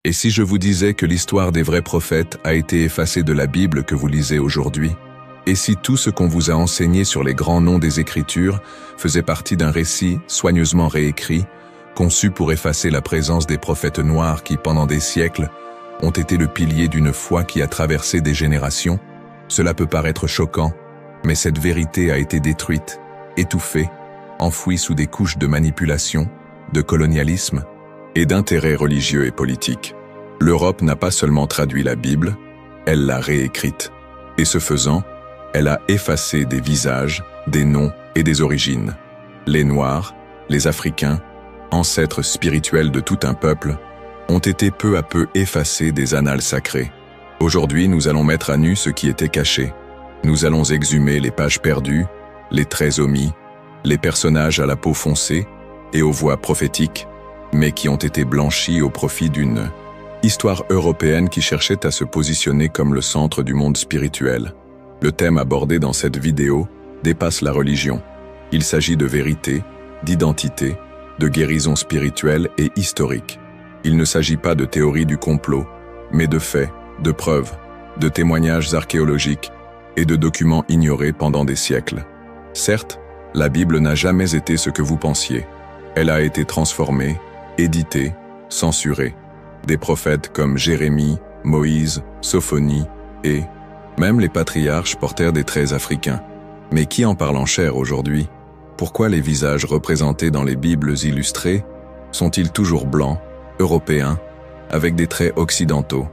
Et si je vous disais que l'histoire des vrais prophètes a été effacée de la Bible que vous lisez aujourd'hui? Et si tout ce qu'on vous a enseigné sur les grands noms des Écritures faisait partie d'un récit soigneusement réécrit, conçu pour effacer la présence des prophètes noirs qui, pendant des siècles, ont été le pilier d'une foi qui a traversé des générations? Cela peut paraître choquant, mais cette vérité a été détruite, étouffée, enfouie sous des couches de manipulation, de colonialisme et d'intérêts religieux et politiques. L'Europe n'a pas seulement traduit la Bible, elle l'a réécrite. Et ce faisant, elle a effacé des visages, des noms et des origines. Les Noirs, les Africains, ancêtres spirituels de tout un peuple, ont été peu à peu effacés des annales sacrées. Aujourd'hui, nous allons mettre à nu ce qui était caché. Nous allons exhumer les pages perdues, les traits omis, les personnages à la peau foncée et aux voix prophétiques, mais qui ont été blanchis au profit d'une histoire européenne qui cherchait à se positionner comme le centre du monde spirituel. Le thème abordé dans cette vidéo dépasse la religion. Il s'agit de vérité, d'identité, de guérison spirituelle et historique. Il ne s'agit pas de théorie du complot, mais de faits, de preuves, de témoignages archéologiques et de documents ignorés pendant des siècles. Certes, la Bible n'a jamais été ce que vous pensiez. Elle a été transformée, éditée, censurée. Des prophètes comme Jérémie, Moïse, Sophonie et même les patriarches portèrent des traits africains. Mais qui en parle en chair aujourd'hui? Pourquoi les visages représentés dans les Bibles illustrées sont-ils toujours blancs, européens, avec des traits occidentaux?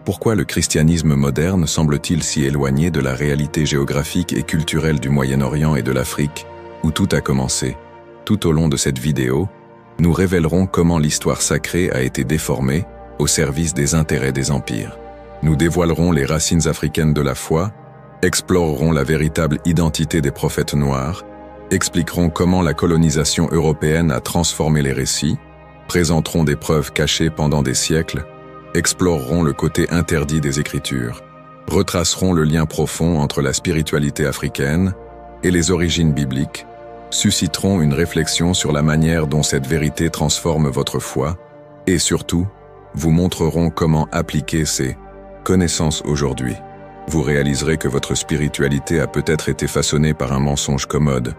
Pourquoi le christianisme moderne semble-t-il si éloigné de la réalité géographique et culturelle du Moyen-Orient et de l'Afrique, où tout a commencé? Tout au long de cette vidéo, nous révélerons comment l'histoire sacrée a été déformée au service des intérêts des empires. Nous dévoilerons les racines africaines de la foi, explorerons la véritable identité des prophètes noirs, expliquerons comment la colonisation européenne a transformé les récits, présenterons des preuves cachées pendant des siècles, explorerons le côté interdit des Écritures, retracerons le lien profond entre la spiritualité africaine et les origines bibliques, susciterons une réflexion sur la manière dont cette vérité transforme votre foi, et surtout, vous montrerons comment appliquer ces connaissances aujourd'hui. Vous réaliserez que votre spiritualité a peut-être été façonnée par un mensonge commode,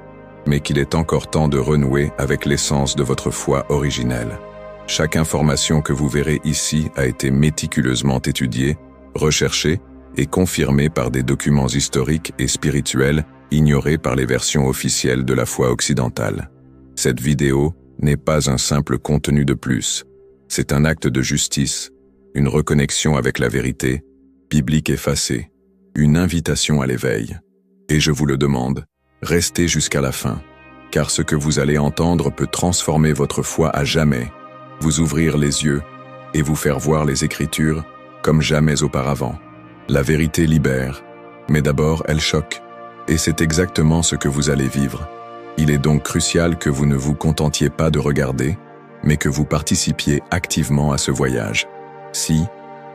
mais qu'il est encore temps de renouer avec l'essence de votre foi originelle. Chaque information que vous verrez ici a été méticuleusement étudiée, recherchée et confirmée par des documents historiques et spirituels ignorés par les versions officielles de la foi occidentale. Cette vidéo n'est pas un simple contenu de plus. C'est un acte de justice, une reconnexion avec la vérité, biblique effacée, une invitation à l'éveil. Et je vous le demande, restez jusqu'à la fin, car ce que vous allez entendre peut transformer votre foi à jamais, vous ouvrir les yeux et vous faire voir les Écritures comme jamais auparavant. La vérité libère, mais d'abord elle choque, et c'est exactement ce que vous allez vivre. Il est donc crucial que vous ne vous contentiez pas de regarder, mais que vous participiez activement à ce voyage. Si,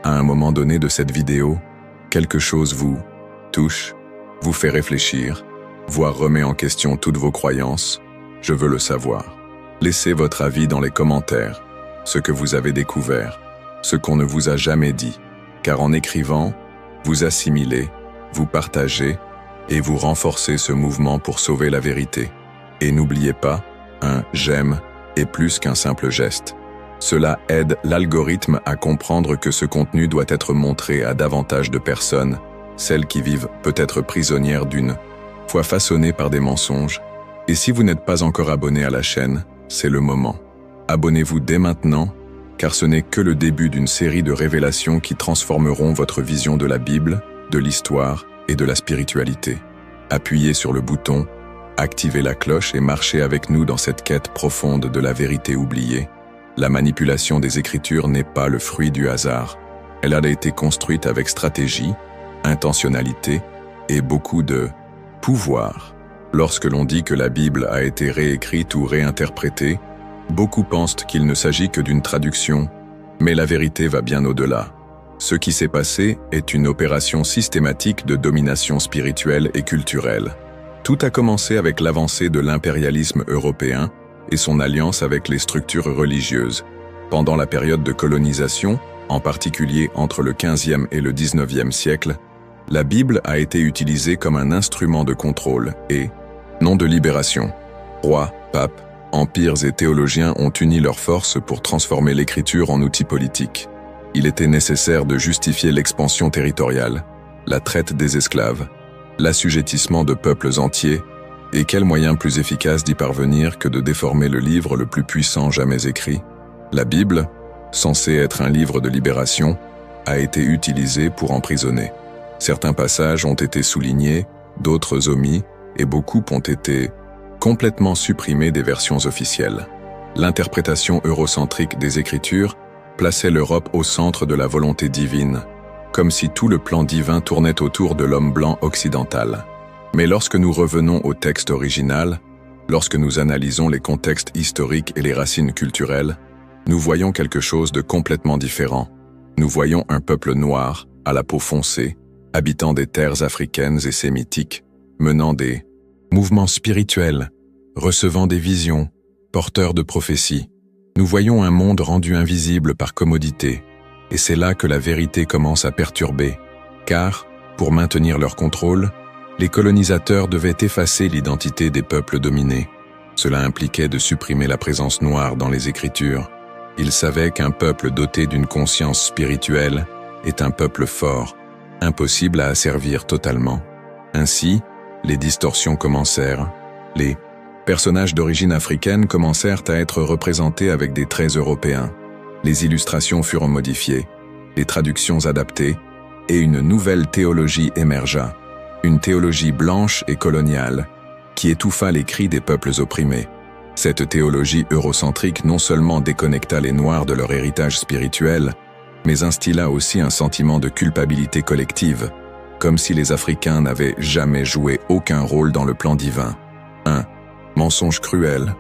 à un moment donné de cette vidéo, quelque chose vous touche, vous fait réfléchir, voire remet en question toutes vos croyances, je veux le savoir. Laissez votre avis dans les commentaires, ce que vous avez découvert, ce qu'on ne vous a jamais dit, car en écrivant, vous assimilez, vous partagez et vous renforcez ce mouvement pour sauver la vérité. Et n'oubliez pas, un « j'aime » est plus qu'un simple geste. Cela aide l'algorithme à comprendre que ce contenu doit être montré à davantage de personnes, celles qui vivent peut-être prisonnières d'une foi façonnée par des mensonges. Et si vous n'êtes pas encore abonné à la chaîne, c'est le moment. Abonnez-vous dès maintenant, car ce n'est que le début d'une série de révélations qui transformeront votre vision de la Bible, de l'histoire et de la spiritualité. Appuyez sur le bouton, activez la cloche et marchez avec nous dans cette quête profonde de la vérité oubliée. La manipulation des Écritures n'est pas le fruit du hasard. Elle a été construite avec stratégie, intentionnalité et beaucoup de pouvoir. Lorsque l'on dit que la Bible a été réécrite ou réinterprétée, beaucoup pensent qu'il ne s'agit que d'une traduction, mais la vérité va bien au-delà. Ce qui s'est passé est une opération systématique de domination spirituelle et culturelle. Tout a commencé avec l'avancée de l'impérialisme européen et son alliance avec les structures religieuses. Pendant la période de colonisation, En particulier entre le XVe et le XIXe siècle, la Bible a été utilisée comme un instrument de contrôle et, non de libération. Rois, papes, empires et théologiens ont uni leurs forces pour transformer l'écriture en outil politique. Il était nécessaire de justifier l'expansion territoriale, la traite des esclaves, l'assujettissement de peuples entiers, et quel moyen plus efficace d'y parvenir que de déformer le livre le plus puissant jamais écrit. La Bible, censée être un livre de libération, a été utilisée pour emprisonner. Certains passages ont été soulignés, d'autres omis, et beaucoup ont été complètement supprimés des versions officielles. L'interprétation eurocentrique des Écritures plaçait l'Europe au centre de la volonté divine, comme si tout le plan divin tournait autour de l'homme blanc occidental. Mais lorsque nous revenons au texte original, lorsque nous analysons les contextes historiques et les racines culturelles, nous voyons quelque chose de complètement différent. Nous voyons un peuple noir, à la peau foncée, habitant des terres africaines et sémitiques, menant des mouvements spirituels, recevant des visions, porteurs de prophéties. Nous voyons un monde rendu invisible par commodité, et c'est là que la vérité commence à perturber, car, pour maintenir leur contrôle, les colonisateurs devaient effacer l'identité des peuples dominés. Cela impliquait de supprimer la présence noire dans les Écritures. Ils savaient qu'un peuple doté d'une conscience spirituelle est un peuple fort, impossible à asservir totalement. Ainsi, les distorsions commencèrent. Les personnages d'origine africaine commencèrent à être représentés avec des traits européens. Les illustrations furent modifiées, les traductions adaptées, et une nouvelle théologie émergea. Une théologie blanche et coloniale, qui étouffa les cris des peuples opprimés. Cette théologie eurocentrique non seulement déconnecta les Noirs de leur héritage spirituel, mais instilla aussi un sentiment de culpabilité collective, comme si les Africains n'avaient jamais joué aucun rôle dans le plan divin. Un mensonge cruel,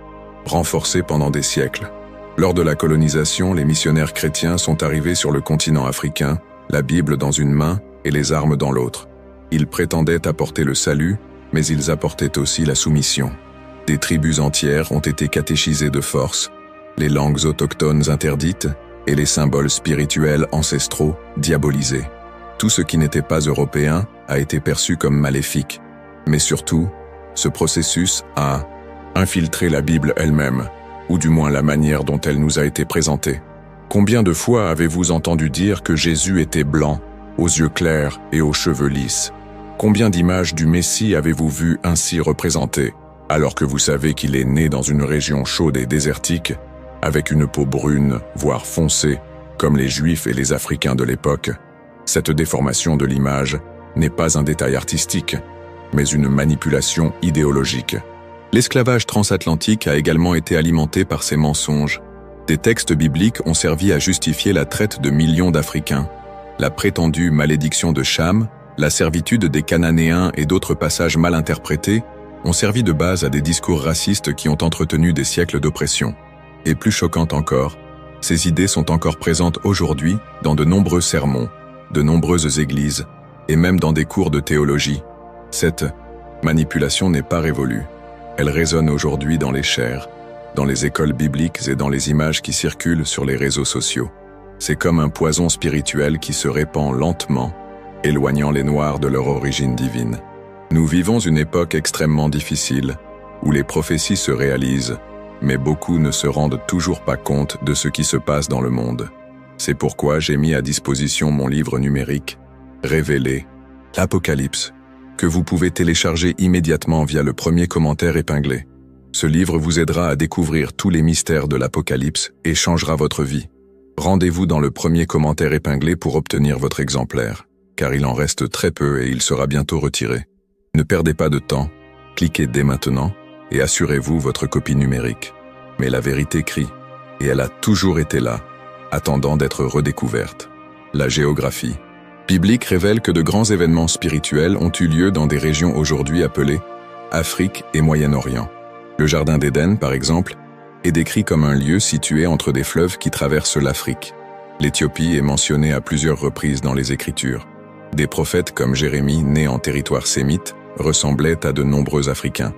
renforcé pendant des siècles. Lors de la colonisation, les missionnaires chrétiens sont arrivés sur le continent africain, la Bible dans une main et les armes dans l'autre. Ils prétendaient apporter le salut, mais ils apportaient aussi la soumission. Des tribus entières ont été catéchisées de force, les langues autochtones interdites et les symboles spirituels ancestraux diabolisés. Tout ce qui n'était pas européen a été perçu comme maléfique. Mais surtout, ce processus a infiltré la Bible elle-même, ou du moins la manière dont elle nous a été présentée. Combien de fois avez-vous entendu dire que Jésus était blanc, aux yeux clairs et aux cheveux lisses? Combien d'images du Messie avez-vous vu ainsi représentées, alors que vous savez qu'il est né dans une région chaude et désertique, avec une peau brune, voire foncée, comme les Juifs et les Africains de l'époque? Cette déformation de l'image n'est pas un détail artistique, mais une manipulation idéologique. L'esclavage transatlantique a également été alimenté par ces mensonges. Des textes bibliques ont servi à justifier la traite de millions d'Africains. La prétendue malédiction de Cham, la servitude des Cananéens et d'autres passages mal interprétés ont servi de base à des discours racistes qui ont entretenu des siècles d'oppression. Et plus choquant encore, ces idées sont encore présentes aujourd'hui dans de nombreux sermons, de nombreuses églises, et même dans des cours de théologie. Cette manipulation n'est pas révolue. Elle résonne aujourd'hui dans les chaires, dans les écoles bibliques et dans les images qui circulent sur les réseaux sociaux. C'est comme un poison spirituel qui se répand lentement, éloignant les Noirs de leur origine divine. Nous vivons une époque extrêmement difficile, où les prophéties se réalisent, mais beaucoup ne se rendent toujours pas compte de ce qui se passe dans le monde. C'est pourquoi j'ai mis à disposition mon livre numérique, Révélé, l'Apocalypse, que vous pouvez télécharger immédiatement via le premier commentaire épinglé. Ce livre vous aidera à découvrir tous les mystères de l'Apocalypse et changera votre vie. Rendez-vous dans le premier commentaire épinglé pour obtenir votre exemplaire, car il en reste très peu et il sera bientôt retiré. Ne perdez pas de temps, cliquez dès maintenant et assurez-vous votre copie numérique. Mais la vérité crie, et elle a toujours été là, attendant d'être redécouverte. La géographie biblique révèle que de grands événements spirituels ont eu lieu dans des régions aujourd'hui appelées Afrique et Moyen-Orient. Le Jardin d'Éden, par exemple, est décrit comme un lieu situé entre des fleuves qui traversent l'Afrique. L'Éthiopie est mentionnée à plusieurs reprises dans les Écritures. Des prophètes comme Jérémie, né en territoire sémite, ressemblaient à de nombreux Africains.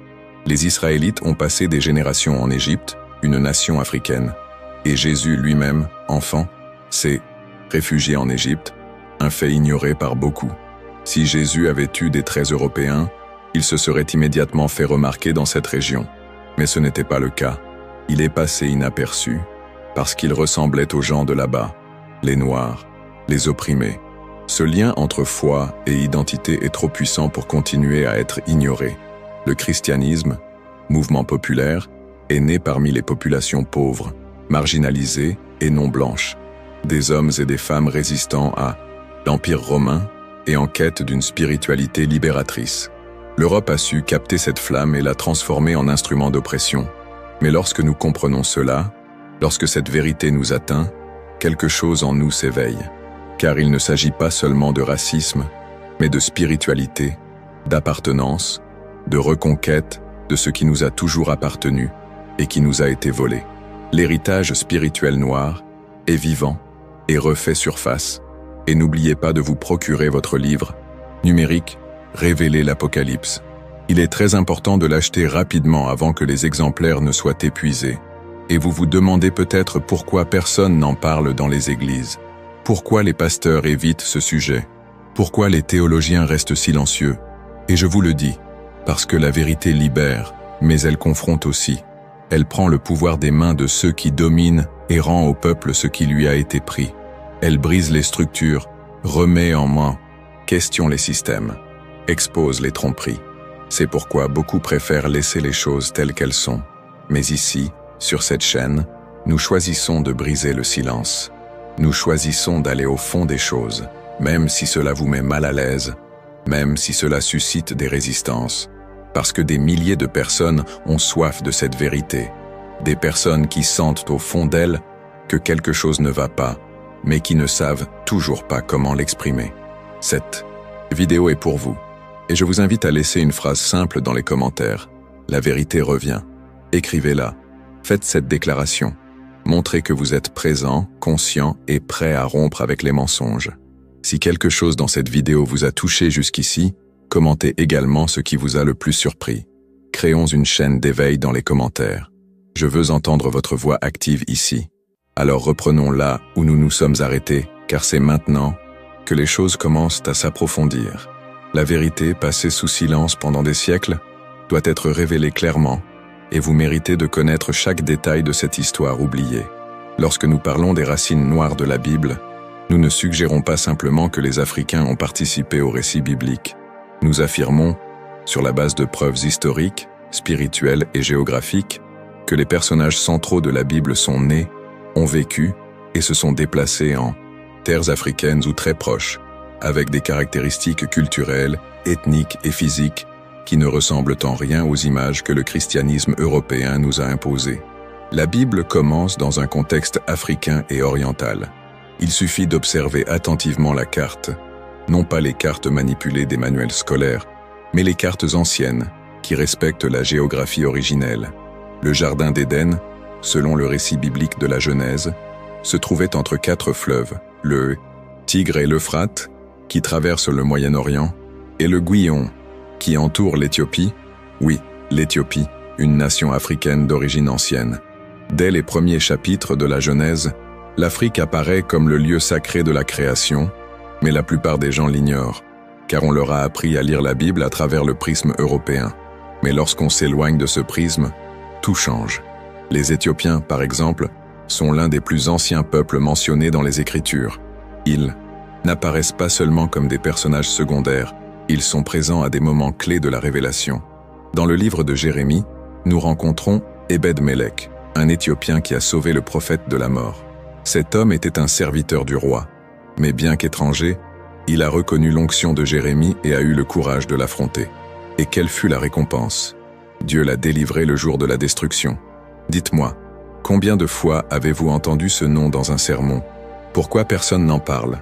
Les Israélites ont passé des générations en Égypte, une nation africaine. Et Jésus lui-même, enfant, s'est réfugié en Égypte, un fait ignoré par beaucoup. Si Jésus avait eu des traits européens, il se serait immédiatement fait remarquer dans cette région. Mais ce n'était pas le cas. Il est passé inaperçu, parce qu'il ressemblait aux gens de là-bas, les Noirs, les opprimés. Ce lien entre foi et identité est trop puissant pour continuer à être ignoré. Le christianisme, mouvement populaire, est né parmi les populations pauvres, marginalisées et non blanches. Des hommes et des femmes résistant à l'Empire romain et en quête d'une spiritualité libératrice. L'Europe a su capter cette flamme et la transformer en instrument d'oppression. Mais lorsque nous comprenons cela, lorsque cette vérité nous atteint, quelque chose en nous s'éveille. Car il ne s'agit pas seulement de racisme, mais de spiritualité, d'appartenance, de reconquête de ce qui nous a toujours appartenu et qui nous a été volé. L'héritage spirituel noir est vivant et refait surface. Et n'oubliez pas de vous procurer votre livre numérique « Révéler l'Apocalypse ». Il est très important de l'acheter rapidement avant que les exemplaires ne soient épuisés. Et vous vous demandez peut-être pourquoi personne n'en parle dans les églises. Pourquoi les pasteurs évitent ce sujet? Pourquoi les théologiens restent silencieux? Et je vous le dis, parce que la vérité libère, mais elle confronte aussi. Elle prend le pouvoir des mains de ceux qui dominent et rend au peuple ce qui lui a été pris. Elle brise les structures, remet en main, questionne les systèmes, expose les tromperies. C'est pourquoi beaucoup préfèrent laisser les choses telles qu'elles sont. Mais ici, sur cette chaîne, nous choisissons de briser le silence. Nous choisissons d'aller au fond des choses, même si cela vous met mal à l'aise, même si cela suscite des résistances, parce que des milliers de personnes ont soif de cette vérité, des personnes qui sentent au fond d'elles que quelque chose ne va pas, mais qui ne savent toujours pas comment l'exprimer. Cette vidéo est pour vous, et je vous invite à laisser une phrase simple dans les commentaires. La vérité revient. Écrivez-la. Faites cette déclaration. Montrez que vous êtes présent, conscient et prêt à rompre avec les mensonges. Si quelque chose dans cette vidéo vous a touché jusqu'ici, commentez également ce qui vous a le plus surpris. Créons une chaîne d'éveil dans les commentaires. Je veux entendre votre voix active ici. Alors reprenons là où nous nous sommes arrêtés, car c'est maintenant que les choses commencent à s'approfondir. La vérité, passée sous silence pendant des siècles, doit être révélée clairement, et vous méritez de connaître chaque détail de cette histoire oubliée. Lorsque nous parlons des racines noires de la Bible, nous ne suggérons pas simplement que les Africains ont participé au récit biblique. Nous affirmons, sur la base de preuves historiques, spirituelles et géographiques, que les personnages centraux de la Bible sont nés, ont vécu et se sont déplacés en terres africaines ou très proches, avec des caractéristiques culturelles, ethniques et physiques qui ne ressemblent en rien aux images que le christianisme européen nous a imposées. La Bible commence dans un contexte africain et oriental. Il suffit d'observer attentivement la carte, non pas les cartes manipulées des manuels scolaires, mais les cartes anciennes, qui respectent la géographie originelle. Le jardin d'Éden, selon le récit biblique de la Genèse, se trouvait entre 4 fleuves, le Tigre et l'Euphrate, qui traversent le Moyen-Orient, et le Gouillon, qui entoure l'Éthiopie, oui, l'Éthiopie, une nation africaine d'origine ancienne. Dès les premiers chapitres de la Genèse, l'Afrique apparaît comme le lieu sacré de la création, mais la plupart des gens l'ignorent, car on leur a appris à lire la Bible à travers le prisme européen. Mais lorsqu'on s'éloigne de ce prisme, tout change. Les Éthiopiens, par exemple, sont l'un des plus anciens peuples mentionnés dans les Écritures. Ils n'apparaissent pas seulement comme des personnages secondaires, ils sont présents à des moments clés de la révélation. Dans le livre de Jérémie, nous rencontrons Ebed-Melech, un Éthiopien qui a sauvé le prophète de la mort. Cet homme était un serviteur du roi, mais bien qu'étranger, il a reconnu l'onction de Jérémie et a eu le courage de l'affronter. Et quelle fut la récompense? Dieu l'a délivré le jour de la destruction. Dites-moi, combien de fois avez-vous entendu ce nom dans un sermon? Pourquoi personne n'en parle?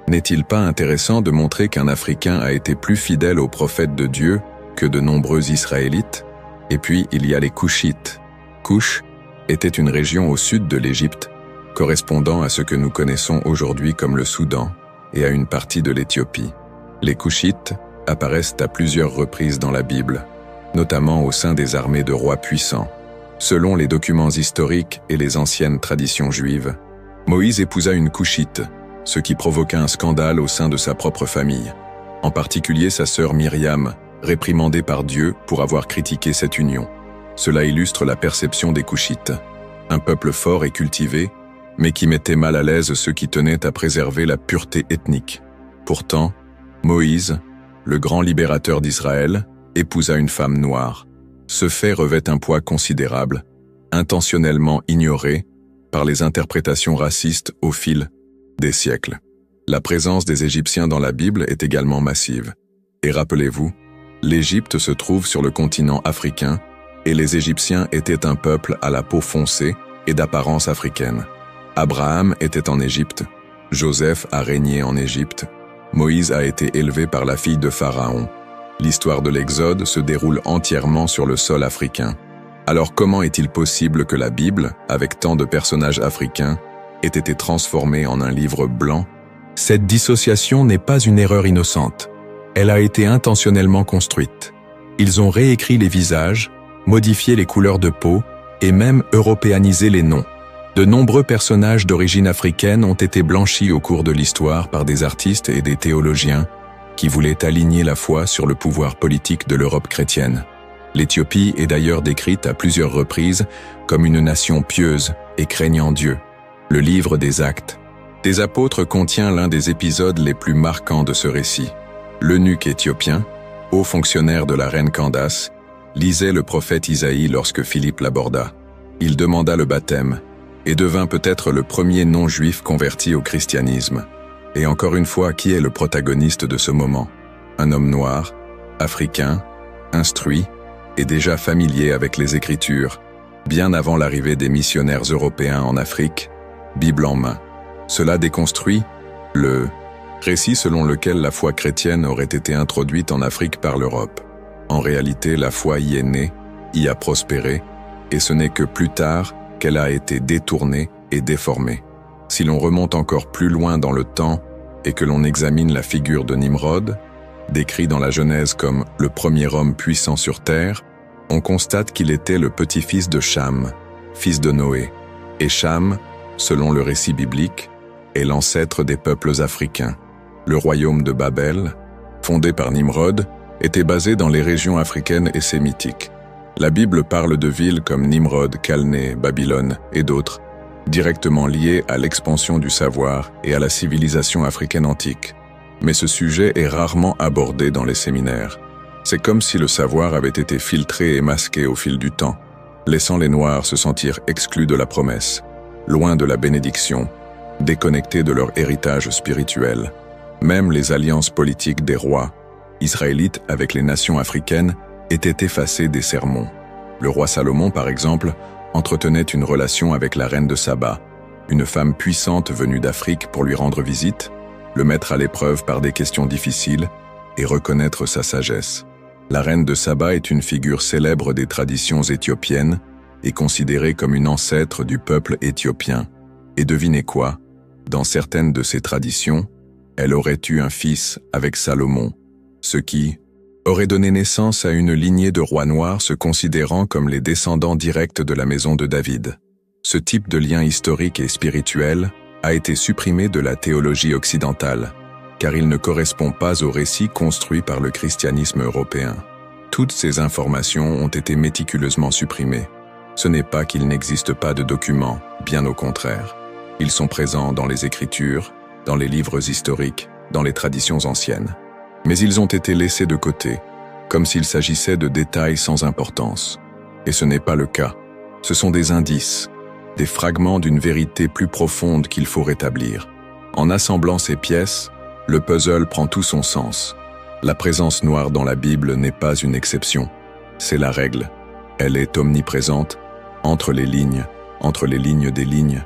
N'est-il pas intéressant de montrer qu'un Africain a été plus fidèle au prophète de Dieu que de nombreux Israélites? Et puis, il y a les Couchites. Couche était une région au sud de l'Égypte, correspondant à ce que nous connaissons aujourd'hui comme le Soudan et à une partie de l'Éthiopie. Les Couchites apparaissent à plusieurs reprises dans la Bible, notamment au sein des armées de rois puissants. Selon les documents historiques et les anciennes traditions juives, Moïse épousa une Couchite, ce qui provoqua un scandale au sein de sa propre famille. En particulier sa sœur Myriam, réprimandée par Dieu pour avoir critiqué cette union. Cela illustre la perception des Koushites, un peuple fort et cultivé, mais qui mettait mal à l'aise ceux qui tenaient à préserver la pureté ethnique. Pourtant, Moïse, le grand libérateur d'Israël, épousa une femme noire. Ce fait revêt un poids considérable, intentionnellement ignoré par les interprétations racistes au fil des siècles. La présence des Égyptiens dans la Bible est également massive. Et rappelez-vous, l'Égypte se trouve sur le continent africain et les Égyptiens étaient un peuple à la peau foncée et d'apparence africaine. Abraham était en Égypte, Joseph a régné en Égypte, Moïse a été élevé par la fille de Pharaon. L'histoire de l'Exode se déroule entièrement sur le sol africain. Alors comment est-il possible que la Bible, avec tant de personnages africains, ait été transformée en un livre blanc? Cette dissociation n'est pas une erreur innocente. Elle a été intentionnellement construite. Ils ont réécrit les visages, modifié les couleurs de peau et même européanisé les noms. De nombreux personnages d'origine africaine ont été blanchis au cours de l'histoire par des artistes et des théologiens qui voulaient aligner la foi sur le pouvoir politique de l'Europe chrétienne. L'Éthiopie est d'ailleurs décrite à plusieurs reprises comme une nation pieuse et craignant Dieu. Le livre des Actes des Apôtres contient l'un des épisodes les plus marquants de ce récit. L'eunuque éthiopien, haut fonctionnaire de la reine Candace, lisait le prophète Isaïe lorsque Philippe l'aborda. Il demanda le baptême et devint peut-être le premier non-juif converti au christianisme. Et encore une fois, qui est le protagoniste de ce moment? Un homme noir, africain, instruit et déjà familier avec les Écritures, bien avant l'arrivée des missionnaires européens en Afrique, Bible en main. Cela déconstruit le récit selon lequel la foi chrétienne aurait été introduite en Afrique par l'Europe. En réalité, la foi y est née, y a prospéré, et ce n'est que plus tard qu'elle a été détournée et déformée. Si l'on remonte encore plus loin dans le temps et que l'on examine la figure de Nimrod, décrit dans la Genèse comme le premier homme puissant sur terre, on constate qu'il était le petit-fils de Cham, fils de Noé. Et Cham, selon le récit biblique, est l'ancêtre des peuples africains. Le royaume de Babel, fondé par Nimrod, était basé dans les régions africaines et sémitiques. La Bible parle de villes comme Nimrod, Calné, Babylone et d'autres, directement liées à l'expansion du savoir et à la civilisation africaine antique. Mais ce sujet est rarement abordé dans les séminaires. C'est comme si le savoir avait été filtré et masqué au fil du temps, laissant les Noirs se sentir exclus de la promesse, loin de la bénédiction, déconnectés de leur héritage spirituel. Même les alliances politiques des rois israélites avec les nations africaines étaient effacées des sermons. Le roi Salomon, par exemple, entretenait une relation avec la reine de Saba, une femme puissante venue d'Afrique pour lui rendre visite, le mettre à l'épreuve par des questions difficiles et reconnaître sa sagesse. La reine de Saba est une figure célèbre des traditions éthiopiennes et considérée comme une ancêtre du peuple éthiopien. Et devinez quoi? Dans certaines de ces traditions, elle aurait eu un fils avec Salomon, ce qui aurait donné naissance à une lignée de rois noirs se considérant comme les descendants directs de la maison de David. Ce type de lien historique et spirituel a été supprimé de la théologie occidentale, car il ne correspond pas au récit construit par le christianisme européen. Toutes ces informations ont été méticuleusement supprimées. Ce n'est pas qu'il n'existe pas de documents, bien au contraire. Ils sont présents dans les Écritures, dans les livres historiques, dans les traditions anciennes. Mais ils ont été laissés de côté, comme s'il s'agissait de détails sans importance. Et ce n'est pas le cas. Ce sont des indices, des fragments d'une vérité plus profonde qu'il faut rétablir. En assemblant ces pièces, le puzzle prend tout son sens. La présence noire dans la Bible n'est pas une exception. C'est la règle. Elle est omniprésente, entre les lignes des lignes,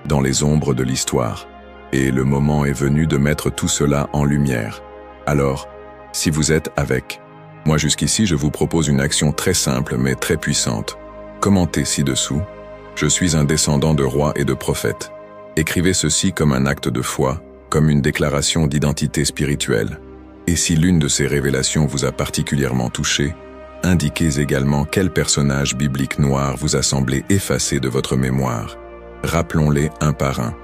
dans les ombres de l'histoire. Et le moment est venu de mettre tout cela en lumière. Alors, si vous êtes avec moi jusqu'ici, je vous propose une action très simple mais très puissante. Commentez ci-dessous. Je suis un descendant de rois et de prophètes. Écrivez ceci comme un acte de foi, comme une déclaration d'identité spirituelle. Et si l'une de ces révélations vous a particulièrement touché, indiquez également quel personnage biblique noir vous a semblé effacé de votre mémoire. Rappelons-les un par un.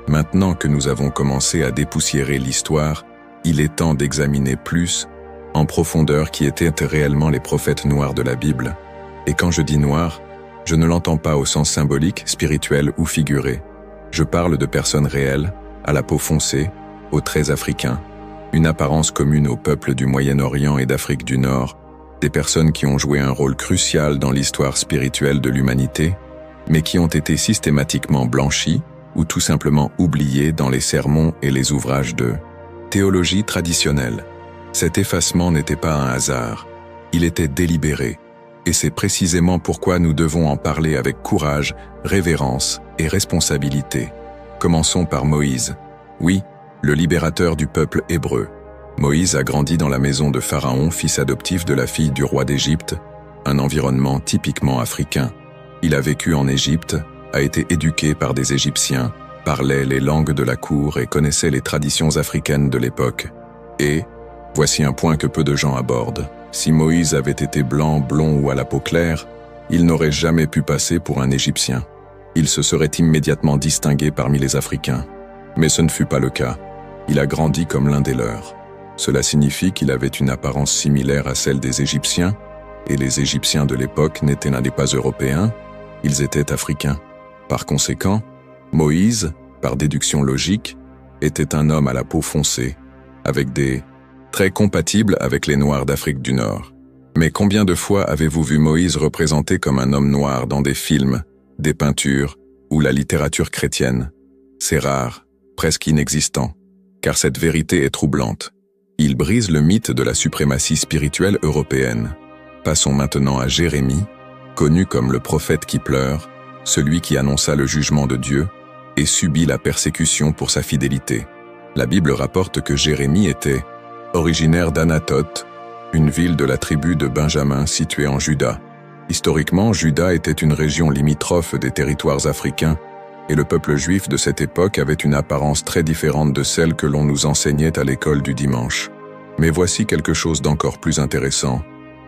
Maintenant que nous avons commencé à dépoussiérer l'histoire, il est temps d'examiner plus, en profondeur, qui étaient réellement les prophètes noirs de la Bible. Et quand je dis noirs, je ne l'entends pas au sens symbolique, spirituel ou figuré. Je parle de personnes réelles, à la peau foncée, aux traits africains, une apparence commune aux peuples du Moyen-Orient et d'Afrique du Nord, des personnes qui ont joué un rôle crucial dans l'histoire spirituelle de l'humanité, mais qui ont été systématiquement blanchies ou tout simplement oubliées dans les sermons et les ouvrages de théologie traditionnelle. Cet effacement n'était pas un hasard, il était délibéré, et c'est précisément pourquoi nous devons en parler avec courage, révérence et responsabilité. Commençons par Moïse. Oui, le libérateur du peuple hébreu. Moïse a grandi dans la maison de Pharaon, fils adoptif de la fille du roi d'Égypte, un environnement typiquement africain. Il a vécu en Égypte, a été éduqué par des Égyptiens, parlait les langues de la cour et connaissait les traditions africaines de l'époque. Et, voici un point que peu de gens abordent. Si Moïse avait été blanc, blond ou à la peau claire, il n'aurait jamais pu passer pour un Égyptien. Il se serait immédiatement distingué parmi les Africains. Mais ce ne fut pas le cas. Il a grandi comme l'un des leurs. Cela signifie qu'il avait une apparence similaire à celle des Égyptiens, et les Égyptiens de l'époque n'étaient pas européens, ils étaient africains. Par conséquent, Moïse, par déduction logique, était un homme à la peau foncée, avec des traits compatibles avec les Noirs d'Afrique du Nord. Mais combien de fois avez-vous vu Moïse représenté comme un homme noir dans des films, des peintures ou la littérature chrétienne? C'est rare, presque inexistant, car cette vérité est troublante. Il brise le mythe de la suprématie spirituelle européenne. Passons maintenant à Jérémie, connu comme le prophète qui pleure, celui qui annonça le jugement de Dieu et subit la persécution pour sa fidélité. La Bible rapporte que Jérémie était originaire d'Anathoth, une ville de la tribu de Benjamin située en Juda. Historiquement, Juda était une région limitrophe des territoires africains, et le peuple juif de cette époque avait une apparence très différente de celle que l'on nous enseignait à l'école du dimanche. Mais voici quelque chose d'encore plus intéressant.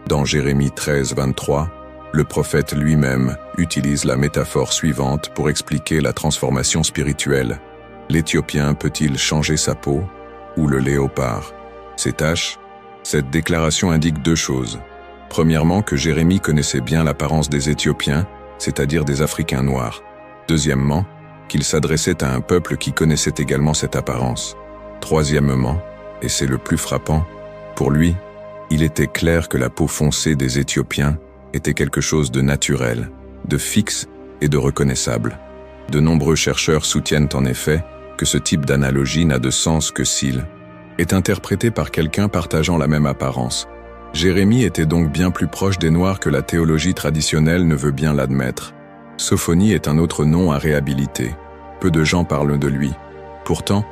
Dans Jérémie 13, 23, le prophète lui-même utilise la métaphore suivante pour expliquer la transformation spirituelle. L'Éthiopien peut-il changer sa peau ou le léopard ses taches? Cette déclaration indique deux choses. Premièrement, que Jérémie connaissait bien l'apparence des Éthiopiens, c'est-à-dire des Africains noirs. Deuxièmement, qu'il s'adressait à un peuple qui connaissait également cette apparence. Troisièmement, et c'est le plus frappant, pour lui, il était clair que la peau foncée des Éthiopiens était quelque chose de naturel, de fixe et de reconnaissable. De nombreux chercheurs soutiennent en effet que ce type d'analogie n'a de sens que s'il est interprété par quelqu'un partageant la même apparence. Jérémie était donc bien plus proche des Noirs que la théologie traditionnelle ne veut bien l'admettre. Sophonie est un autre nom à réhabiliter. Peu de gens parlent de lui. Pourtant,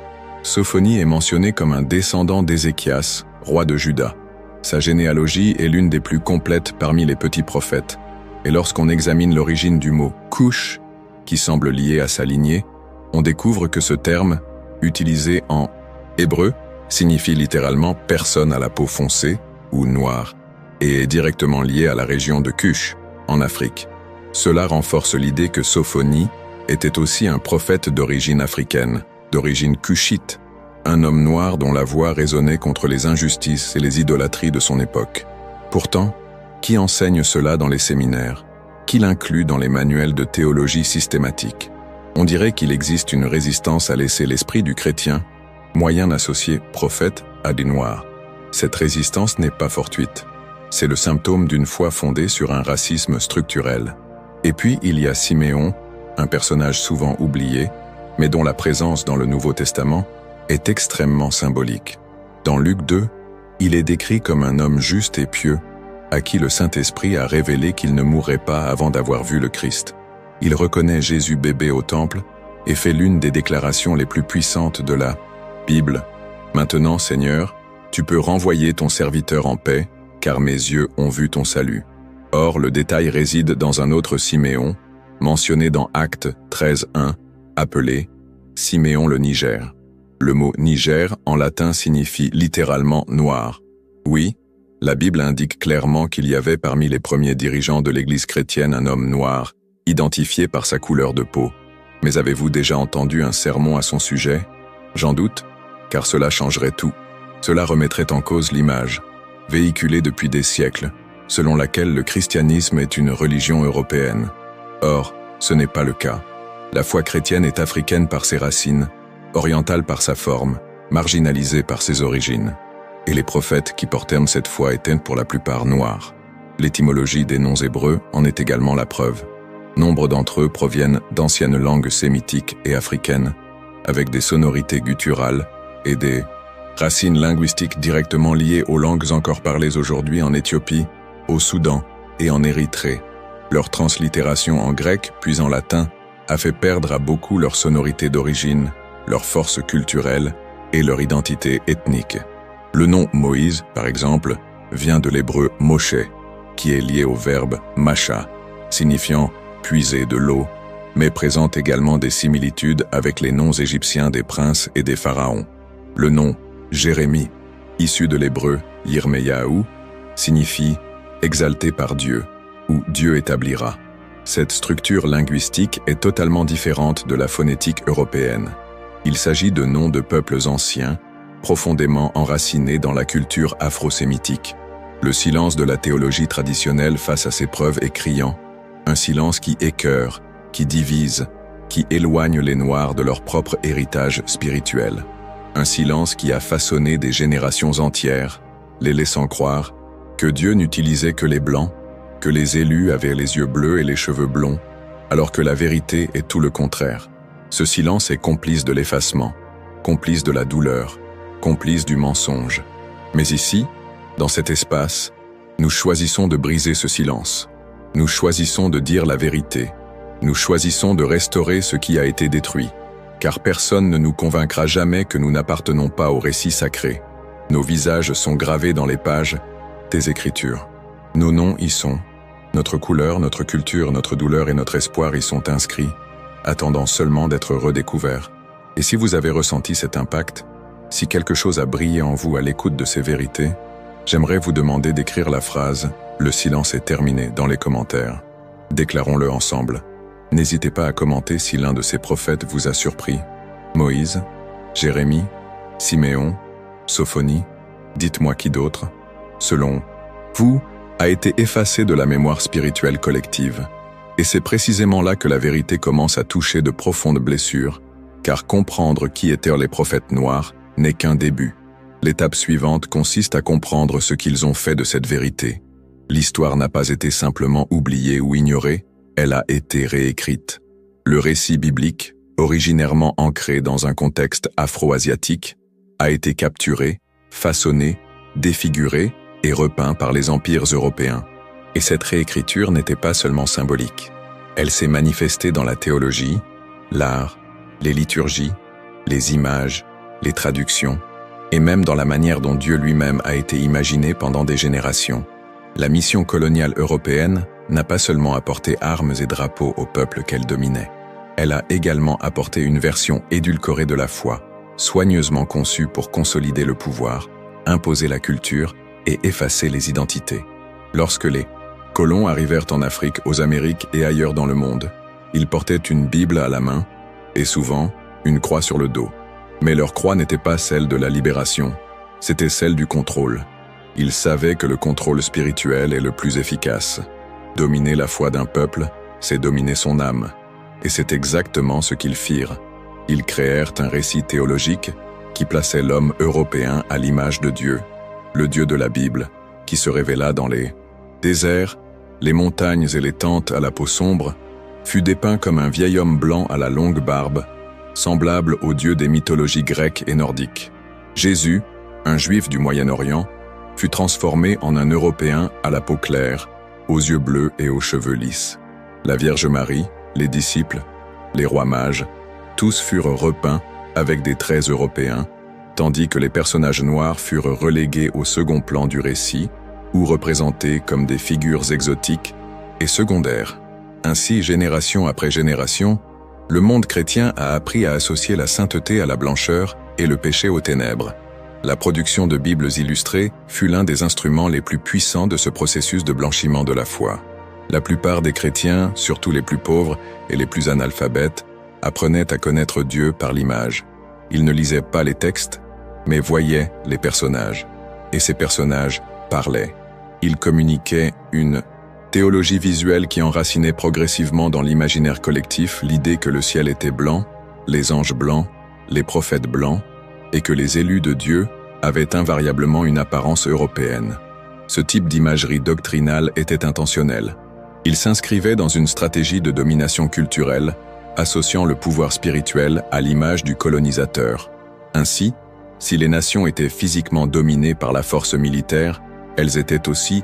Sophonie est mentionné comme un descendant d'Ézéchias, roi de Juda. Sa généalogie est l'une des plus complètes parmi les petits prophètes. Et lorsqu'on examine l'origine du mot « Cush », qui semble lié à sa lignée, on découvre que ce terme, utilisé en hébreu, signifie littéralement « personne à la peau foncée » ou « noire », et est directement lié à la région de Cush, en Afrique. Cela renforce l'idée que Sophonie était aussi un prophète d'origine africaine, d'origine cushite, un homme noir dont la voix résonnait contre les injustices et les idolâtries de son époque. Pourtant, qui enseigne cela dans les séminaires? Qui l'inclut dans les manuels de théologie systématique? On dirait qu'il existe une résistance à laisser l'esprit du chrétien, moyen d'associer prophète à des noirs. Cette résistance n'est pas fortuite. C'est le symptôme d'une foi fondée sur un racisme structurel. Et puis il y a Siméon, un personnage souvent oublié, mais dont la présence dans le Nouveau Testament est extrêmement symbolique. Dans Luc 2, il est décrit comme un homme juste et pieux, à qui le Saint-Esprit a révélé qu'il ne mourrait pas avant d'avoir vu le Christ. Il reconnaît Jésus bébé au temple et fait l'une des déclarations les plus puissantes de la Bible. « Maintenant, Seigneur, tu peux renvoyer ton serviteur en paix, car mes yeux ont vu ton salut. » Or, le détail réside dans un autre Siméon, mentionné dans Actes 13:1, appelé Siméon le Niger. Le mot Niger en latin signifie littéralement noir. Oui, la Bible indique clairement qu'il y avait parmi les premiers dirigeants de l'Église chrétienne un homme noir, identifié par sa couleur de peau. Mais avez-vous déjà entendu un sermon à son sujet? J'en doute, car cela changerait tout. Cela remettrait en cause l'image, véhiculée depuis des siècles, selon laquelle le christianisme est une religion européenne. Or, ce n'est pas le cas. La foi chrétienne est africaine par ses racines, orientale par sa forme, marginalisée par ses origines. Et les prophètes qui portèrent cette foi étaient pour la plupart noirs. L'étymologie des noms hébreux en est également la preuve. Nombre d'entre eux proviennent d'anciennes langues sémitiques et africaines, avec des sonorités gutturales et des racines linguistiques directement liées aux langues encore parlées aujourd'hui en Éthiopie, au Soudan et en Érythrée. Leur translittération en grec puis en latin a fait perdre à beaucoup leur sonorité d'origine, leur force culturelle et leur identité ethnique. Le nom Moïse, par exemple, vient de l'hébreu Moshe, qui est lié au verbe masha, signifiant puiser de l'eau, mais présente également des similitudes avec les noms égyptiens des princes et des pharaons. Le nom Jérémie, issu de l'hébreu Yirmeyahu, signifie « exalté par Dieu » ou « Dieu établira ». Cette structure linguistique est totalement différente de la phonétique européenne. Il s'agit de noms de peuples anciens, profondément enracinés dans la culture afro-sémitique. Le silence de la théologie traditionnelle face à ces preuves est criant, un silence qui écœure, qui divise, qui éloigne les Noirs de leur propre héritage spirituel. Un silence qui a façonné des générations entières, les laissant croire que Dieu n'utilisait que les Blancs, que les élus avaient les yeux bleus et les cheveux blonds, alors que la vérité est tout le contraire. Ce silence est complice de l'effacement, complice de la douleur, complice du mensonge. Mais ici, dans cet espace, nous choisissons de briser ce silence. Nous choisissons de dire la vérité. Nous choisissons de restaurer ce qui a été détruit. Car personne ne nous convaincra jamais que nous n'appartenons pas au récit sacré. Nos visages sont gravés dans les pages des Écritures. Nos noms y sont. Notre couleur, notre culture, notre douleur et notre espoir y sont inscrits, attendant seulement d'être redécouverts. Et si vous avez ressenti cet impact, si quelque chose a brillé en vous à l'écoute de ces vérités, j'aimerais vous demander d'écrire la phrase « Le silence est terminé » dans les commentaires. Déclarons-le ensemble. N'hésitez pas à commenter si l'un de ces prophètes vous a surpris. Moïse, Jérémie, Siméon, Sophonie, dites-moi qui d'autre, selon vous, a été effacé de la mémoire spirituelle collective. Et c'est précisément là que la vérité commence à toucher de profondes blessures, car comprendre qui étaient les prophètes noirs n'est qu'un début. L'étape suivante consiste à comprendre ce qu'ils ont fait de cette vérité. L'histoire n'a pas été simplement oubliée ou ignorée, elle a été réécrite. Le récit biblique, originairement ancré dans un contexte afro-asiatique, a été capturé, façonné, défiguré et repeint par les empires européens. Et cette réécriture n'était pas seulement symbolique. Elle s'est manifestée dans la théologie, l'art, les liturgies, les images, les traductions, et même dans la manière dont Dieu lui-même a été imaginé pendant des générations. La mission coloniale européenne n'a pas seulement apporté armes et drapeaux au peuple qu'elle dominait. Elle a également apporté une version édulcorée de la foi, soigneusement conçue pour consolider le pouvoir, imposer la culture et effacer les identités. Lorsque les colons arrivèrent en Afrique, aux Amériques et ailleurs dans le monde, ils portaient une Bible à la main et souvent une croix sur le dos. Mais leur croix n'était pas celle de la libération, c'était celle du contrôle. Ils savaient que le contrôle spirituel est le plus efficace. Dominer la foi d'un peuple, c'est dominer son âme. Et c'est exactement ce qu'ils firent. Ils créèrent un récit théologique qui plaçait l'homme européen à l'image de Dieu, le Dieu de la Bible, qui se révéla dans les déserts, les montagnes et les tentes à la peau sombre, fut dépeint comme un vieil homme blanc à la longue barbe, semblable au Dieu des mythologies grecques et nordiques. Jésus, un juif du Moyen-Orient, fut transformé en un Européen à la peau claire, aux yeux bleus et aux cheveux lisses. La Vierge Marie, les disciples, les rois mages, tous furent repeints avec des traits européens, tandis que les personnages noirs furent relégués au second plan du récit, ou représentés comme des figures exotiques et secondaires. Ainsi, génération après génération, le monde chrétien a appris à associer la sainteté à la blancheur et le péché aux ténèbres. La production de Bibles illustrées fut l'un des instruments les plus puissants de ce processus de blanchiment de la foi. La plupart des chrétiens, surtout les plus pauvres et les plus analphabètes, apprenaient à connaître Dieu par l'image. Ils ne lisaient pas les textes, mais voyaient les personnages. Et ces personnages parlaient. Ils communiquaient une théologie visuelle qui enracinait progressivement dans l'imaginaire collectif l'idée que le ciel était blanc, les anges blancs, les prophètes blancs, et que les élus de Dieu avaient invariablement une apparence européenne. Ce type d'imagerie doctrinale était intentionnel. Il s'inscrivait dans une stratégie de domination culturelle, associant le pouvoir spirituel à l'image du colonisateur. Ainsi, si les nations étaient physiquement dominées par la force militaire, elles étaient aussi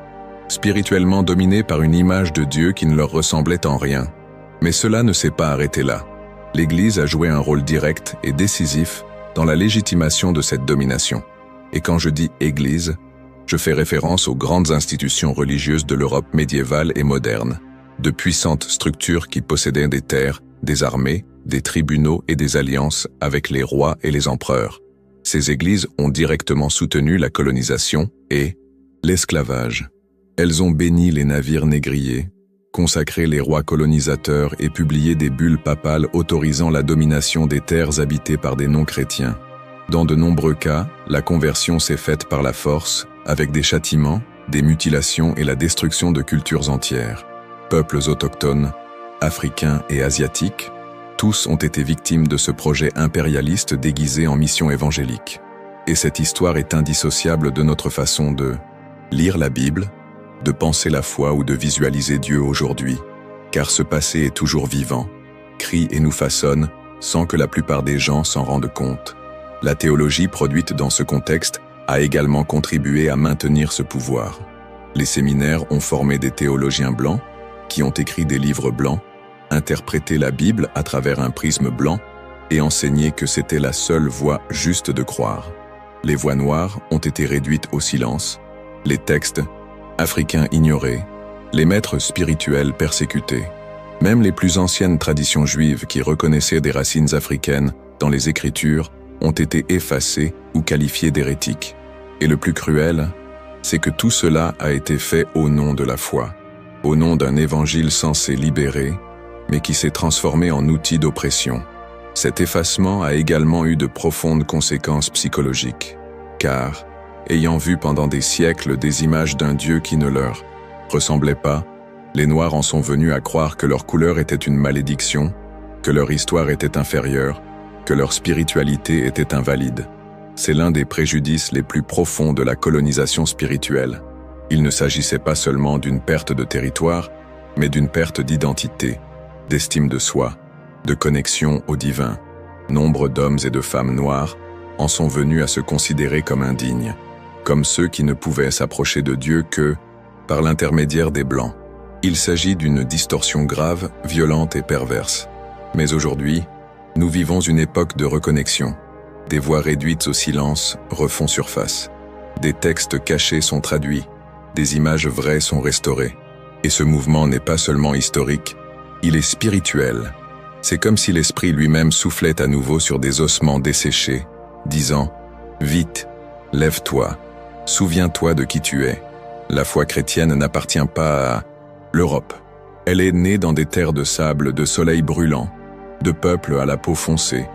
spirituellement dominées par une image de Dieu qui ne leur ressemblait en rien. Mais cela ne s'est pas arrêté là. L'Église a joué un rôle direct et décisif dans la légitimation de cette domination. Et quand je dis Église, je fais référence aux grandes institutions religieuses de l'Europe médiévale et moderne, de puissantes structures qui possédaient des terres, des armées, des tribunaux et des alliances avec les rois et les empereurs. Ces églises ont directement soutenu la colonisation et l'esclavage. Elles ont béni les navires négriers, consacré les rois colonisateurs et publié des bulles papales autorisant la domination des terres habitées par des non-chrétiens. Dans de nombreux cas, la conversion s'est faite par la force, avec des châtiments, des mutilations et la destruction de cultures entières. Peuples autochtones, africains et asiatiques, tous ont été victimes de ce projet impérialiste déguisé en mission évangélique. Et cette histoire est indissociable de notre façon de lire la Bible, de penser la foi ou de visualiser Dieu aujourd'hui, car ce passé est toujours vivant, crie et nous façonne sans que la plupart des gens s'en rendent compte. La théologie produite dans ce contexte a également contribué à maintenir ce pouvoir. Les séminaires ont formé des théologiens blancs qui ont écrit des livres blancs, interprété la Bible à travers un prisme blanc et enseigné que c'était la seule voie juste de croire. Les voix noires ont été réduites au silence, les textes africains ignorés, les maîtres spirituels persécutés. Même les plus anciennes traditions juives qui reconnaissaient des racines africaines dans les Écritures ont été effacées ou qualifiées d'hérétiques. Et le plus cruel, c'est que tout cela a été fait au nom de la foi, au nom d'un évangile censé libérer, mais qui s'est transformé en outil d'oppression. Cet effacement a également eu de profondes conséquences psychologiques, car, ayant vu pendant des siècles des images d'un Dieu qui ne leur ressemblait pas, les Noirs en sont venus à croire que leur couleur était une malédiction, que leur histoire était inférieure, que leur spiritualité était invalide. C'est l'un des préjudices les plus profonds de la colonisation spirituelle. Il ne s'agissait pas seulement d'une perte de territoire, mais d'une perte d'identité, d'estime de soi, de connexion au divin. Nombre d'hommes et de femmes noirs en sont venus à se considérer comme indignes, comme ceux qui ne pouvaient s'approcher de Dieu que par l'intermédiaire des Blancs. Il s'agit d'une distorsion grave, violente et perverse. Mais aujourd'hui, nous vivons une époque de reconnexion. Des voix réduites au silence refont surface. Des textes cachés sont traduits. Des images vraies sont restaurées. Et ce mouvement n'est pas seulement historique, il est spirituel. C'est comme si l'Esprit lui-même soufflait à nouveau sur des ossements desséchés, disant « Vite, lève-toi, souviens-toi de qui tu es ». La foi chrétienne n'appartient pas à l'Europe. Elle est née dans des terres de sable, de soleil brûlant, de peuples à la peau foncée.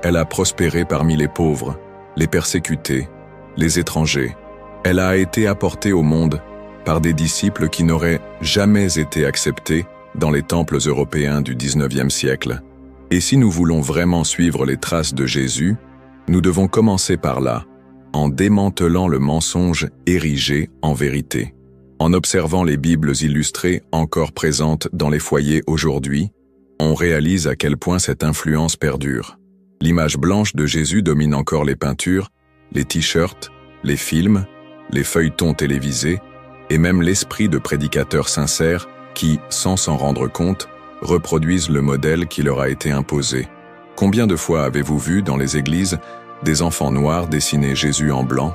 Elle a prospéré parmi les pauvres, les persécutés, les étrangers. Elle a été apportée au monde par des disciples qui n'auraient jamais été acceptés dans les temples européens du XIXe siècle. Et si nous voulons vraiment suivre les traces de Jésus, nous devons commencer par là, en démantelant le mensonge érigé en vérité. En observant les Bibles illustrées encore présentes dans les foyers aujourd'hui, on réalise à quel point cette influence perdure. L'image blanche de Jésus domine encore les peintures, les t-shirts, les films, les feuilletons télévisés, et même l'esprit de prédicateurs sincères qui, sans s'en rendre compte, reproduisent le modèle qui leur a été imposé. Combien de fois avez-vous vu dans les églises des enfants noirs dessiner Jésus en blanc?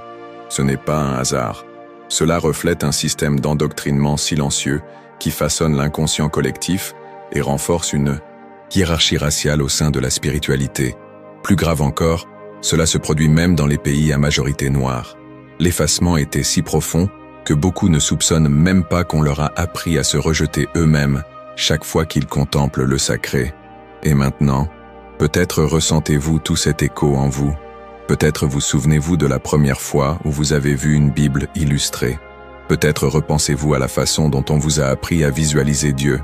Ce n'est pas un hasard. Cela reflète un système d'endoctrinement silencieux qui façonne l'inconscient collectif et renforce une hiérarchie raciale au sein de la spiritualité. Plus grave encore, cela se produit même dans les pays à majorité noire. L'effacement était si profond que beaucoup ne soupçonnent même pas qu'on leur a appris à se rejeter eux-mêmes chaque fois qu'ils contemplent le sacré. Et maintenant, Peut-être ressentez-vous tout cet écho en vous. Peut-être vous souvenez-vous de la première fois où vous avez vu une Bible illustrée. Peut-être repensez-vous à la façon dont on vous a appris à visualiser Dieu.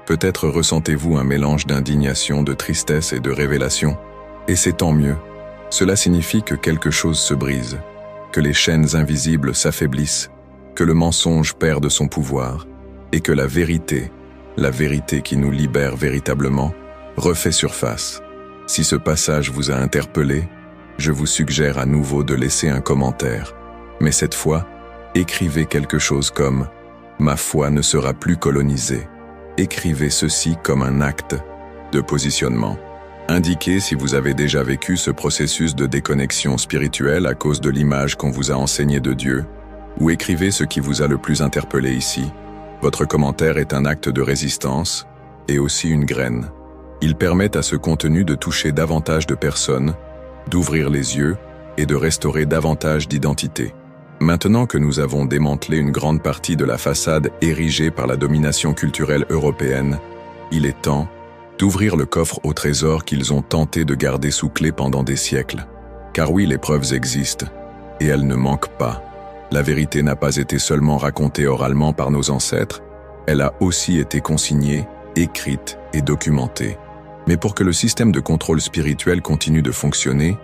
Peut-être ressentez-vous un mélange d'indignation, de tristesse et de révélation. Et c'est tant mieux. Cela signifie que quelque chose se brise, que les chaînes invisibles s'affaiblissent, que le mensonge perde son pouvoir, et que la vérité qui nous libère véritablement, refait surface. Si ce passage vous a interpellé, je vous suggère à nouveau de laisser un commentaire. Mais cette fois, écrivez quelque chose comme « Ma foi ne sera plus colonisée ». Écrivez ceci comme un acte de positionnement. Indiquez si vous avez déjà vécu ce processus de déconnexion spirituelle à cause de l'image qu'on vous a enseignée de Dieu, ou écrivez ce qui vous a le plus interpellé ici. Votre commentaire est un acte de résistance et aussi une graine. Il permet à ce contenu de toucher davantage de personnes, d'ouvrir les yeux et de restaurer davantage d'identité. Maintenant que nous avons démantelé une grande partie de la façade érigée par la domination culturelle européenne, il est temps d'ouvrir le coffre au trésor qu'ils ont tenté de garder sous clé pendant des siècles. Car oui, les preuves existent, et elles ne manquent pas. La vérité n'a pas été seulement racontée oralement par nos ancêtres, elle a aussi été consignée, écrite et documentée. Mais pour que le système de contrôle spirituel continue de fonctionner,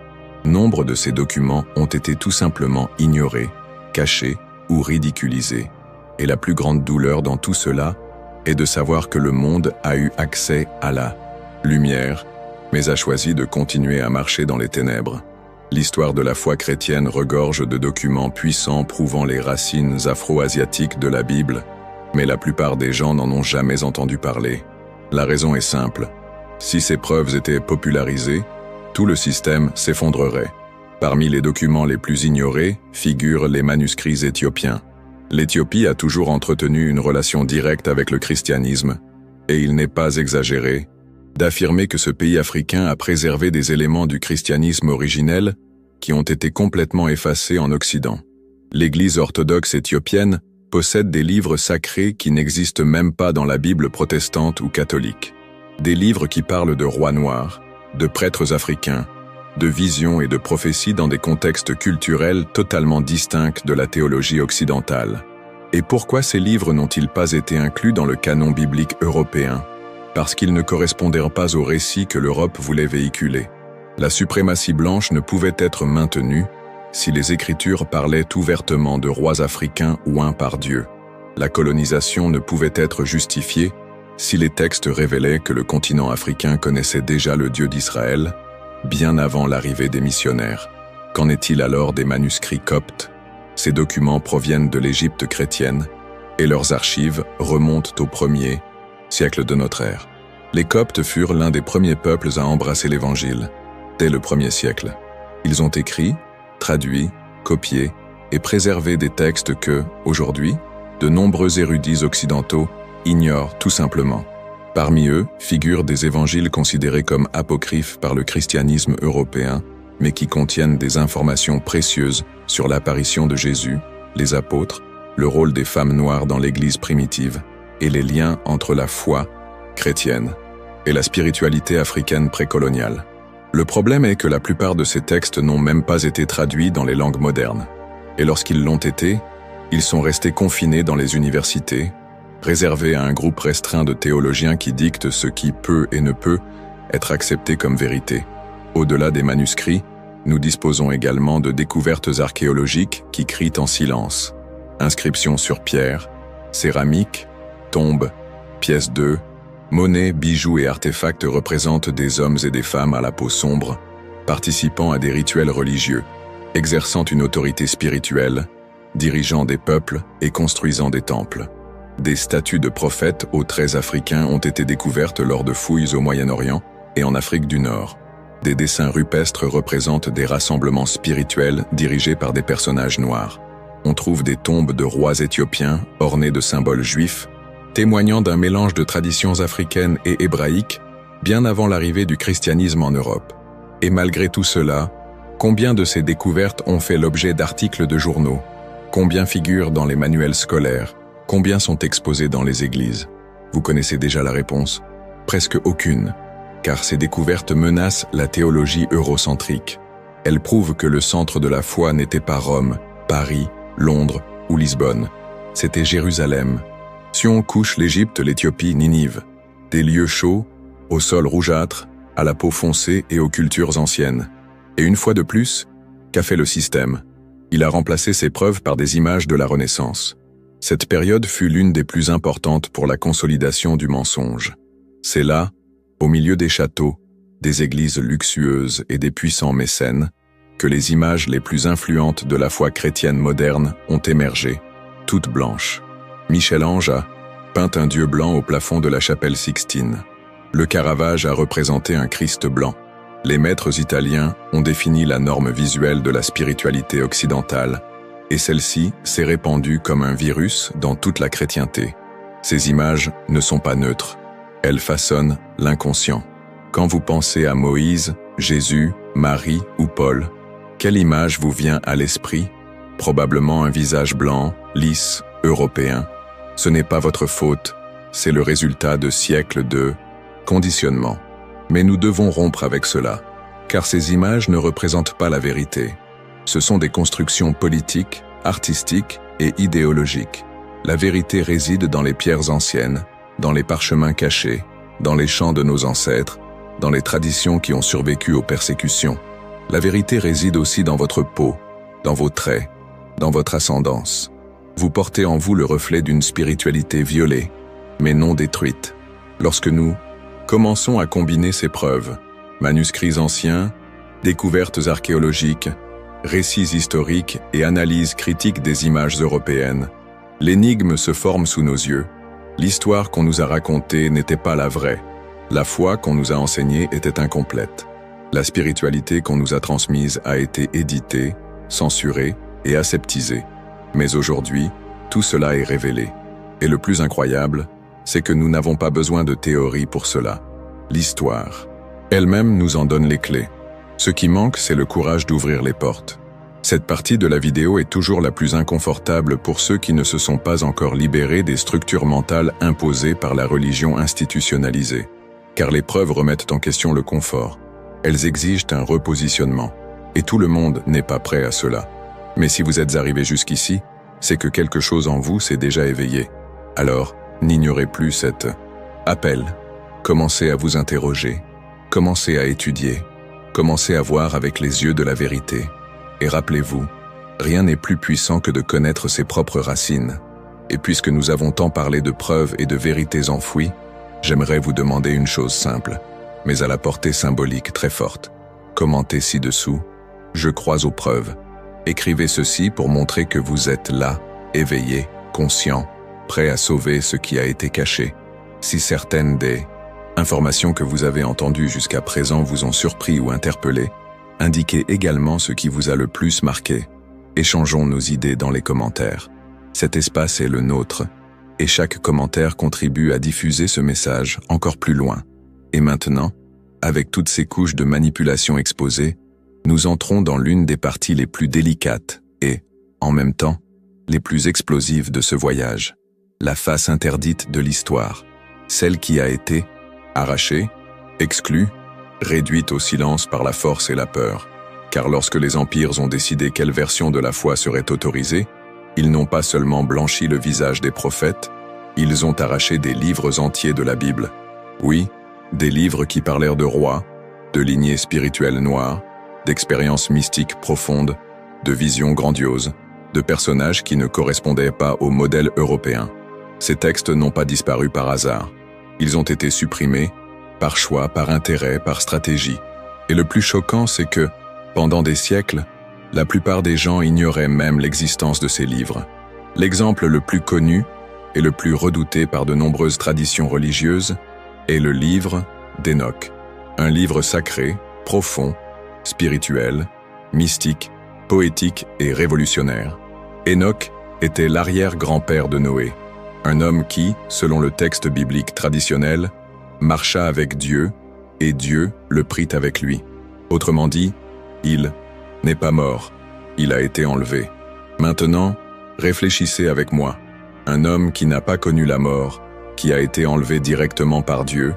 nombre de ces documents ont été tout simplement ignorés, cachés ou ridiculisés. Et la plus grande douleur dans tout cela est de savoir que le monde a eu accès à la lumière, mais a choisi de continuer à marcher dans les ténèbres. L'histoire de la foi chrétienne regorge de documents puissants prouvant les racines afro-asiatiques de la Bible, mais la plupart des gens n'en ont jamais entendu parler. La raison est simple. Si ces preuves étaient popularisées, tout le système s'effondrerait. Parmi les documents les plus ignorés figurent les manuscrits éthiopiens. L'Éthiopie a toujours entretenu une relation directe avec le christianisme, et il n'est pas exagéré d'affirmer que ce pays africain a préservé des éléments du christianisme originel qui ont été complètement effacés en Occident. L'Église orthodoxe éthiopienne possède des livres sacrés qui n'existent même pas dans la Bible protestante ou catholique. Des livres qui parlent de rois noirs, de prêtres africains, de visions et de prophéties dans des contextes culturels totalement distincts de la théologie occidentale. Et pourquoi ces livres n'ont-ils pas été inclus dans le canon biblique européen? Parce qu'ils ne correspondaient pas au récit que l'Europe voulait véhiculer. La suprématie blanche ne pouvait être maintenue si les Écritures parlaient ouvertement de rois africains oints par Dieu. La colonisation ne pouvait être justifiée si les textes révélaient que le continent africain connaissait déjà le Dieu d'Israël, bien avant l'arrivée des missionnaires. Qu'en est-il alors des manuscrits coptes? Ces documents proviennent de l'Égypte chrétienne, et leurs archives remontent au 1er siècle de notre ère. Les Coptes furent l'un des premiers peuples à embrasser l'Évangile, dès le 1er siècle. Ils ont écrit, traduit, copié et préservé des textes que, aujourd'hui, de nombreux érudits occidentaux ignorent tout simplement. Parmi eux figurent des évangiles considérés comme apocryphes par le christianisme européen, mais qui contiennent des informations précieuses sur l'apparition de Jésus, les apôtres, le rôle des femmes noires dans l'Église primitive et les liens entre la foi chrétienne et la spiritualité africaine précoloniale. Le problème est que la plupart de ces textes n'ont même pas été traduits dans les langues modernes. Et lorsqu'ils l'ont été, ils sont restés confinés dans les universités, réservés à un groupe restreint de théologiens qui dictent ce qui peut et ne peut être accepté comme vérité. Au-delà des manuscrits, nous disposons également de découvertes archéologiques qui crient en silence. Inscriptions sur pierre, céramique, tombes, pièces d'œufs, monnaies, bijoux et artefacts représentent des hommes et des femmes à la peau sombre, participant à des rituels religieux, exerçant une autorité spirituelle, dirigeant des peuples et construisant des temples. Des statues de prophètes aux traits africains ont été découvertes lors de fouilles au Moyen-Orient et en Afrique du Nord. Des dessins rupestres représentent des rassemblements spirituels dirigés par des personnages noirs. On trouve des tombes de rois éthiopiens ornées de symboles juifs, témoignant d'un mélange de traditions africaines et hébraïques bien avant l'arrivée du christianisme en Europe. Et malgré tout cela, combien de ces découvertes ont fait l'objet d'articles de journaux? Combien figurent dans les manuels scolaires? Combien sont exposés dans les églises? Vous connaissez déjà la réponse? Presque aucune. car ces découvertes menacent la théologie eurocentrique. Elles prouvent que le centre de la foi n'était pas Rome, Paris, Londres ou Lisbonne. C'était Jérusalem. Sion couche l'Égypte, l'Éthiopie, Ninive. Des lieux chauds, au sol rougeâtre, à la peau foncée et aux cultures anciennes. Et une fois de plus, qu'a fait le système? Il a remplacé ces preuves par des images de la Renaissance. Cette période fut l'une des plus importantes pour la consolidation du mensonge. C'est là, au milieu des châteaux, des églises luxueuses et des puissants mécènes, que les images les plus influentes de la foi chrétienne moderne ont émergé, toutes blanches. Michel-Ange a peint un Dieu blanc au plafond de la chapelle Sixtine. Le Caravage a représenté un Christ blanc. Les maîtres italiens ont défini la norme visuelle de la spiritualité occidentale, et celle-ci s'est répandue comme un virus dans toute la chrétienté. Ces images ne sont pas neutres. Elles façonnent l'inconscient. Quand vous pensez à Moïse, Jésus, Marie ou Paul, quelle image vous vient à l'esprit? Probablement un visage blanc, lisse, européen. Ce n'est pas votre faute, c'est le résultat de siècles de conditionnement. Mais nous devons rompre avec cela, car ces images ne représentent pas la vérité. Ce sont des constructions politiques, artistiques et idéologiques. La vérité réside dans les pierres anciennes, dans les parchemins cachés, dans les chants de nos ancêtres, dans les traditions qui ont survécu aux persécutions. La vérité réside aussi dans votre peau, dans vos traits, dans votre ascendance. Vous portez en vous le reflet d'une spiritualité violée, mais non détruite. Lorsque nous commençons à combiner ces preuves, manuscrits anciens, découvertes archéologiques, récits historiques et analyses critiques des images européennes, l'énigme se forme sous nos yeux. L'histoire qu'on nous a racontée n'était pas la vraie. La foi qu'on nous a enseignée était incomplète. La spiritualité qu'on nous a transmise a été éditée, censurée et aseptisée. Mais aujourd'hui, tout cela est révélé. Et le plus incroyable, c'est que nous n'avons pas besoin de théorie pour cela. L'histoire elle-même nous en donne les clés. Ce qui manque, c'est le courage d'ouvrir les portes. Cette partie de la vidéo est toujours la plus inconfortable pour ceux qui ne se sont pas encore libérés des structures mentales imposées par la religion institutionnalisée. Car les preuves remettent en question le confort. Elles exigent un repositionnement. Et tout le monde n'est pas prêt à cela. Mais si vous êtes arrivé jusqu'ici, c'est que quelque chose en vous s'est déjà éveillé. Alors, n'ignorez plus cet appel. Commencez à vous interroger. Commencez à étudier. Commencez à voir avec les yeux de la vérité. Et rappelez-vous, rien n'est plus puissant que de connaître ses propres racines. Et puisque nous avons tant parlé de preuves et de vérités enfouies, j'aimerais vous demander une chose simple, mais à la portée symbolique très forte. Commentez ci-dessous « Je crois aux preuves ». Écrivez ceci pour montrer que vous êtes là, éveillé, conscient, prêt à sauver ce qui a été caché. Si certaines des informations que vous avez entendues jusqu'à présent vous ont surpris ou interpellé, indiquez également ce qui vous a le plus marqué. Échangeons nos idées dans les commentaires. Cet espace est le nôtre, et chaque commentaire contribue à diffuser ce message encore plus loin. Et maintenant, avec toutes ces couches de manipulation exposées, nous entrons dans l'une des parties les plus délicates et, en même temps, les plus explosives de ce voyage. La face interdite de l'histoire, celle qui a été arrachée, exclue, réduite au silence par la force et la peur. Car lorsque les empires ont décidé quelle version de la foi serait autorisée, ils n'ont pas seulement blanchi le visage des prophètes, ils ont arraché des livres entiers de la Bible. Oui, des livres qui parlèrent de rois, de lignées spirituelles noires, d'expériences mystiques profondes, de visions grandioses, de personnages qui ne correspondaient pas au modèle européen. Ces textes n'ont pas disparu par hasard. Ils ont été supprimés, par choix, par intérêt, par stratégie. Et le plus choquant, c'est que, pendant des siècles, la plupart des gens ignoraient même l'existence de ces livres. L'exemple le plus connu et le plus redouté par de nombreuses traditions religieuses est le livre d'Enoch. Un livre sacré, profond, spirituel, mystique, poétique et révolutionnaire. Enoch était l'arrière-grand-père de Noé, un homme qui, selon le texte biblique traditionnel, marcha avec Dieu et Dieu le prit avec lui. Autrement dit, il n'est pas mort, il a été enlevé. Maintenant, réfléchissez avec moi. Un homme qui n'a pas connu la mort, qui a été enlevé directement par Dieu,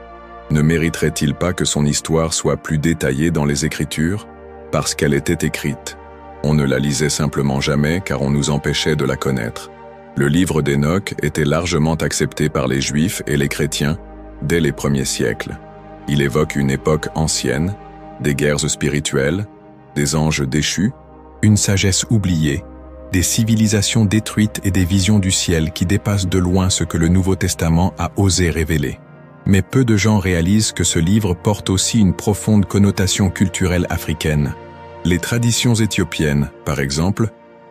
Ne mériterait-il pas que son histoire soit plus détaillée dans les Écritures? Parce qu'elle était écrite. On ne la lisait simplement jamais car on nous empêchait de la connaître. Le livre d'Hénoch était largement accepté par les Juifs et les chrétiens dès les premiers siècles. Il évoque une époque ancienne, des guerres spirituelles, des anges déchus, une sagesse oubliée, des civilisations détruites et des visions du ciel qui dépassent de loin ce que le Nouveau Testament a osé révéler. Mais peu de gens réalisent que ce livre porte aussi une profonde connotation culturelle africaine. Les traditions éthiopiennes, par exemple,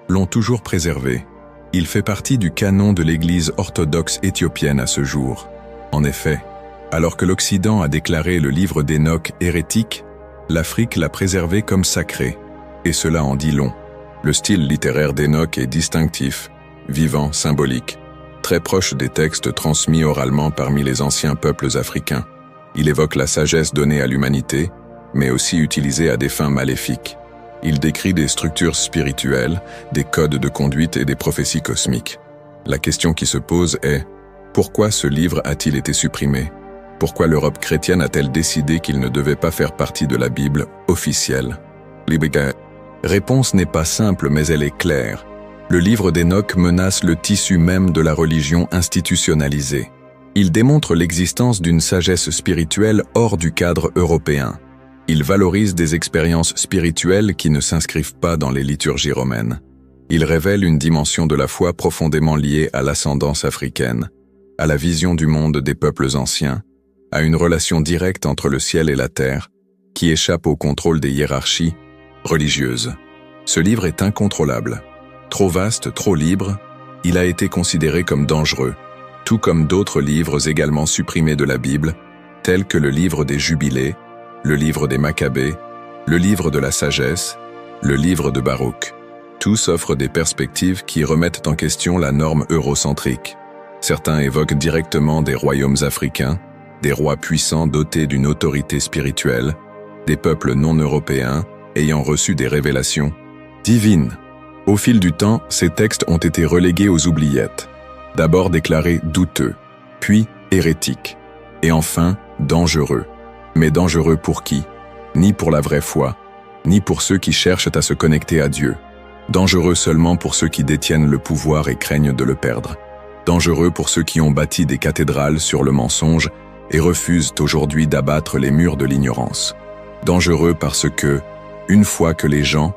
l'ont toujours préservé. Il fait partie du canon de l'Église orthodoxe éthiopienne à ce jour. En effet, alors que l'Occident a déclaré le livre d'Hénoch hérétique, l'Afrique l'a préservé comme sacré, et cela en dit long. Le style littéraire d'Hénoch est distinctif, vivant, symbolique, très proche des textes transmis oralement parmi les anciens peuples africains. Il évoque la sagesse donnée à l'humanité, mais aussi utilisée à des fins maléfiques. Il décrit des structures spirituelles, des codes de conduite et des prophéties cosmiques. La question qui se pose est, pourquoi ce livre a-t-il été supprimé? Pourquoi l'Europe chrétienne a-t-elle décidé qu'il ne devait pas faire partie de la Bible officielle? La réponse n'est pas simple, mais elle est claire. Le livre d'Hénoch menace le tissu même de la religion institutionnalisée. Il démontre l'existence d'une sagesse spirituelle hors du cadre européen. Il valorise des expériences spirituelles qui ne s'inscrivent pas dans les liturgies romaines. Il révèle une dimension de la foi profondément liée à l'ascendance africaine, à la vision du monde des peuples anciens, à une relation directe entre le ciel et la terre, qui échappe au contrôle des hiérarchies religieuses. Ce livre est incontrôlable. Trop vaste, trop libre, il a été considéré comme dangereux, tout comme d'autres livres également supprimés de la Bible, tels que le livre des Jubilés, le livre des Maccabées, le livre de la sagesse, le livre de Baruch. Tous offrent des perspectives qui remettent en question la norme eurocentrique. Certains évoquent directement des royaumes africains, des rois puissants dotés d'une autorité spirituelle, des peuples non européens ayant reçu des révélations divines. Au fil du temps, ces textes ont été relégués aux oubliettes. D'abord déclarés douteux, puis hérétiques, et enfin dangereux. Mais dangereux pour qui? Ni pour la vraie foi, ni pour ceux qui cherchent à se connecter à Dieu. Dangereux seulement pour ceux qui détiennent le pouvoir et craignent de le perdre. Dangereux pour ceux qui ont bâti des cathédrales sur le mensonge et refusent aujourd'hui d'abattre les murs de l'ignorance. Dangereux parce que, une fois que les gens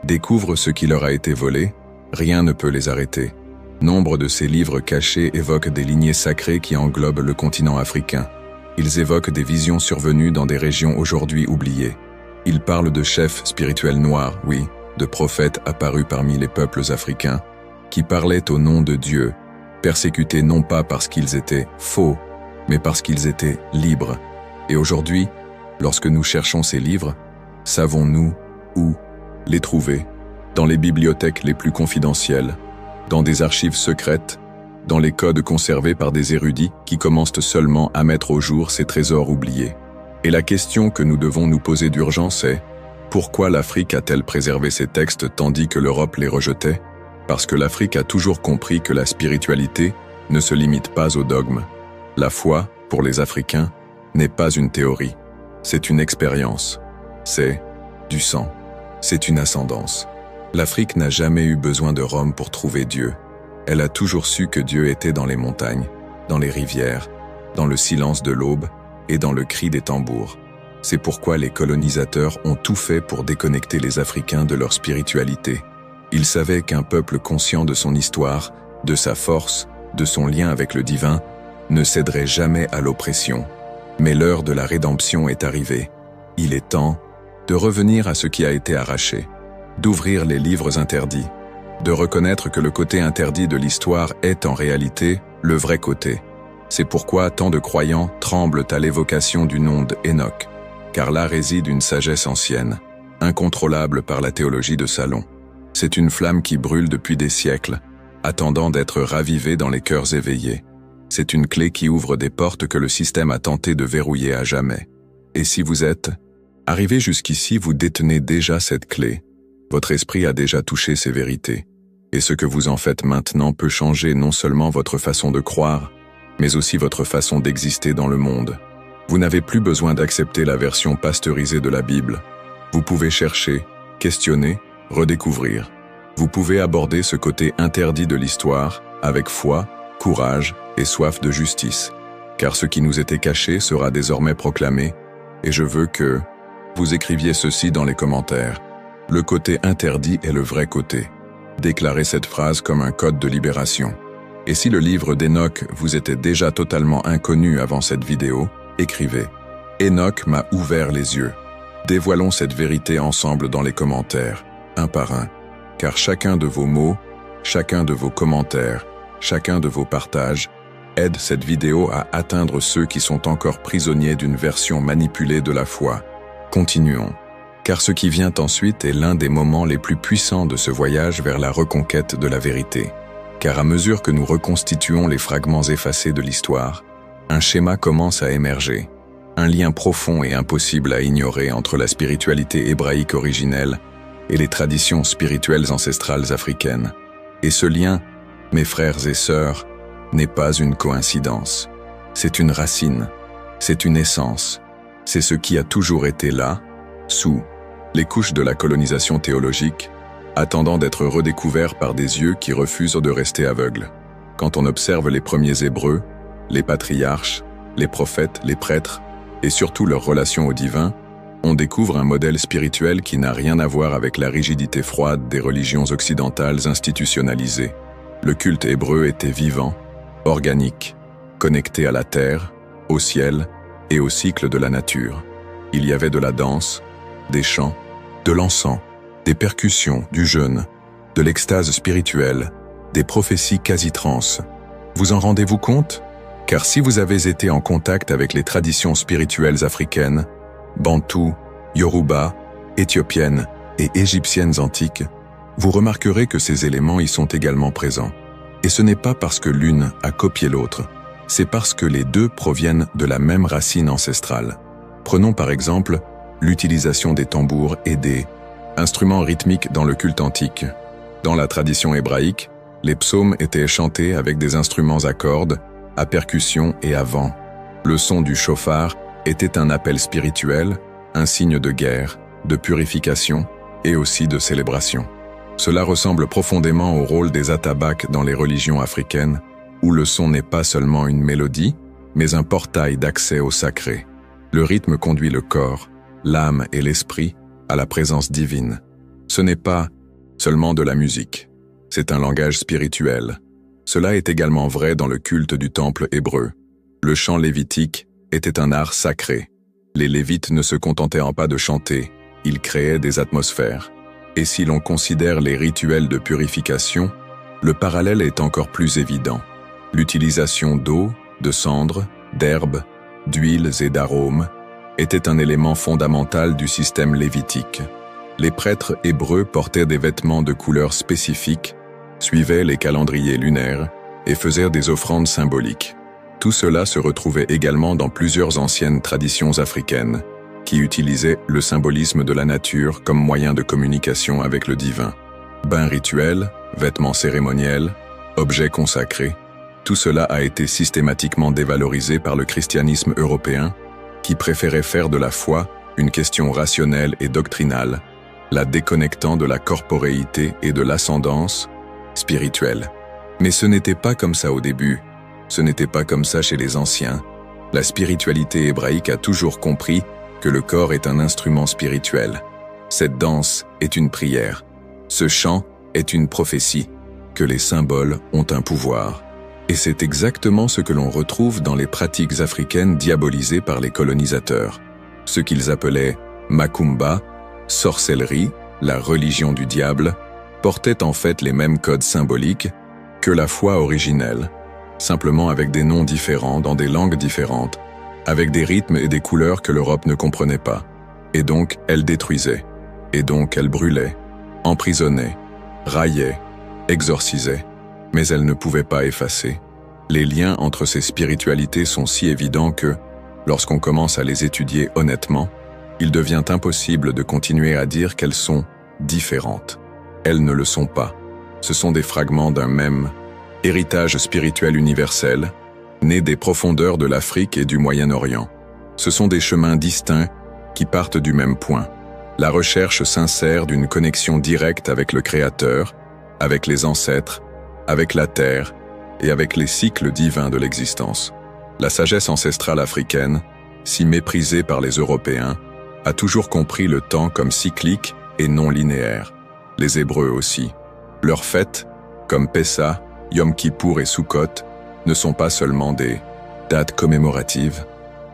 découvrent ce qui leur a été volé, rien ne peut les arrêter. Nombre de ces livres cachés évoquent des lignées sacrées qui englobent le continent africain. Ils évoquent des visions survenues dans des régions aujourd'hui oubliées. Ils parlent de chefs spirituels noirs, oui, de prophètes apparus parmi les peuples africains, qui parlaient au nom de Dieu, persécutés non pas parce qu'ils étaient faux, mais parce qu'ils étaient libres. Et aujourd'hui, lorsque nous cherchons ces livres, savons-nous où les trouver? Dans les bibliothèques les plus confidentielles, dans des archives secrètes, dans les codes conservés par des érudits qui commencent seulement à mettre au jour ces trésors oubliés. Et la question que nous devons nous poser d'urgence est: pourquoi l'Afrique a-t-elle préservé ces textes tandis que l'Europe les rejetait? Parce que l'Afrique a toujours compris que la spiritualité ne se limite pas au dogme. La foi, pour les Africains, n'est pas une théorie. C'est une expérience. C'est du sang. C'est une ascendance. L'Afrique n'a jamais eu besoin de Rome pour trouver Dieu. Elle a toujours su que Dieu était dans les montagnes, dans les rivières, dans le silence de l'aube et dans le cri des tambours. C'est pourquoi les colonisateurs ont tout fait pour déconnecter les Africains de leur spiritualité. Ils savaient qu'un peuple conscient de son histoire, de sa force, de son lien avec le divin, ne céderait jamais à l'oppression. Mais l'heure de la rédemption est arrivée. Il est temps de revenir à ce qui a été arraché, d'ouvrir les livres interdits, de reconnaître que le côté interdit de l'histoire est en réalité le vrai côté. C'est pourquoi tant de croyants tremblent à l'évocation du nom d'Hénoch, car là réside une sagesse ancienne, incontrôlable par la théologie de Salon. C'est une flamme qui brûle depuis des siècles, attendant d'être ravivée dans les cœurs éveillés. C'est une clé qui ouvre des portes que le système a tenté de verrouiller à jamais. Et si vous êtes arrivé jusqu'ici, vous détenez déjà cette clé. Votre esprit a déjà touché ces vérités. Et ce que vous en faites maintenant peut changer non seulement votre façon de croire, mais aussi votre façon d'exister dans le monde. Vous n'avez plus besoin d'accepter la version pasteurisée de la Bible. Vous pouvez chercher, questionner, redécouvrir. Vous pouvez aborder ce côté interdit de l'histoire avec foi, courage et soif de justice. Car ce qui nous était caché sera désormais proclamé, et je veux que vous écriviez ceci dans les commentaires. Le côté interdit est le vrai côté. Déclarez cette phrase comme un code de libération. Et si le livre d'Enoch vous était déjà totalement inconnu avant cette vidéo, écrivez « Enoch m'a ouvert les yeux ». Dévoilons cette vérité ensemble dans les commentaires, un par un, car chacun de vos mots, chacun de vos commentaires, chacun de vos partages aide cette vidéo à atteindre ceux qui sont encore prisonniers d'une version manipulée de la foi. Continuons, car ce qui vient ensuite est l'un des moments les plus puissants de ce voyage vers la reconquête de la vérité. Car à mesure que nous reconstituons les fragments effacés de l'histoire, un schéma commence à émerger, un lien profond et impossible à ignorer entre la spiritualité hébraïque originelle et les traditions spirituelles ancestrales africaines. Et ce lien, mes frères et sœurs, n'est pas une coïncidence. C'est une racine, c'est une essence, c'est ce qui a toujours été là, sous les couches de la colonisation théologique, attendant d'être redécouvert par des yeux qui refusent de rester aveugles. Quand on observe les premiers Hébreux, les patriarches, les prophètes, les prêtres, et surtout leur relation au divin, on découvre un modèle spirituel qui n'a rien à voir avec la rigidité froide des religions occidentales institutionnalisées. Le culte hébreu était vivant, organique, connecté à la terre, au ciel et au cycle de la nature. Il y avait de la danse, des chants, de l'encens, des percussions, du jeûne, de l'extase spirituelle, des prophéties quasi-trans. Vous en rendez-vous compte? Car si vous avez été en contact avec les traditions spirituelles africaines, bantoues, yoruba, éthiopiennes et égyptiennes antiques, vous remarquerez que ces éléments y sont également présents. Et ce n'est pas parce que l'une a copié l'autre, c'est parce que les deux proviennent de la même racine ancestrale. Prenons par exemple l'utilisation des tambours et des instruments rythmiques dans le culte antique. Dans la tradition hébraïque, les psaumes étaient chantés avec des instruments à cordes, à percussion et à vent. Le son du chauffard était un appel spirituel, un signe de guerre, de purification et aussi de célébration. Cela ressemble profondément au rôle des atabaks dans les religions africaines, où le son n'est pas seulement une mélodie, mais un portail d'accès au sacré. Le rythme conduit le corps, l'âme et l'esprit à la présence divine. Ce n'est pas seulement de la musique, c'est un langage spirituel. Cela est également vrai dans le culte du temple hébreu. Le chant lévitique était un art sacré. Les Lévites ne se contentaient pas de chanter, ils créaient des atmosphères. Et si l'on considère les rituels de purification, le parallèle est encore plus évident. L'utilisation d'eau, de cendres, d'herbes, d'huiles et d'arômes était un élément fondamental du système lévitique. Les prêtres hébreux portaient des vêtements de couleurs spécifiques, suivaient les calendriers lunaires et faisaient des offrandes symboliques. Tout cela se retrouvait également dans plusieurs anciennes traditions africaines, qui utilisaient le symbolisme de la nature comme moyen de communication avec le divin. Bains rituels, vêtements cérémoniels, objets consacrés, tout cela a été systématiquement dévalorisé par le christianisme européen, qui préférait faire de la foi une question rationnelle et doctrinale, la déconnectant de la corporéité et de l'ascendance spirituelle. Mais ce n'était pas comme ça au début, ce n'était pas comme ça chez les anciens. La spiritualité hébraïque a toujours compris que le corps est un instrument spirituel. Cette danse est une prière. Ce chant est une prophétie, que les symboles ont un pouvoir. Et c'est exactement ce que l'on retrouve dans les pratiques africaines diabolisées par les colonisateurs. Ce qu'ils appelaient Makumba, sorcellerie, la religion du diable, portait en fait les mêmes codes symboliques que la foi originelle, simplement avec des noms différents dans des langues différentes, avec des rythmes et des couleurs que l'Europe ne comprenait pas. Et donc, elle détruisait. Et donc, elle brûlait, emprisonnait, raillait, exorcisait. Mais elle ne pouvait pas effacer. Les liens entre ces spiritualités sont si évidents que, lorsqu'on commence à les étudier honnêtement, il devient impossible de continuer à dire qu'elles sont différentes. Elles ne le sont pas. Ce sont des fragments d'un même héritage spirituel universel, né des profondeurs de l'Afrique et du Moyen-Orient. Ce sont des chemins distincts qui partent du même point. La recherche sincère d'une connexion directe avec le Créateur, avec les ancêtres, avec la terre et avec les cycles divins de l'existence. La sagesse ancestrale africaine, si méprisée par les Européens, a toujours compris le temps comme cyclique et non linéaire. Les Hébreux aussi. Leurs fêtes, comme Pessa, Yom Kippour et Sukkot, ne sont pas seulement des dates commémoratives,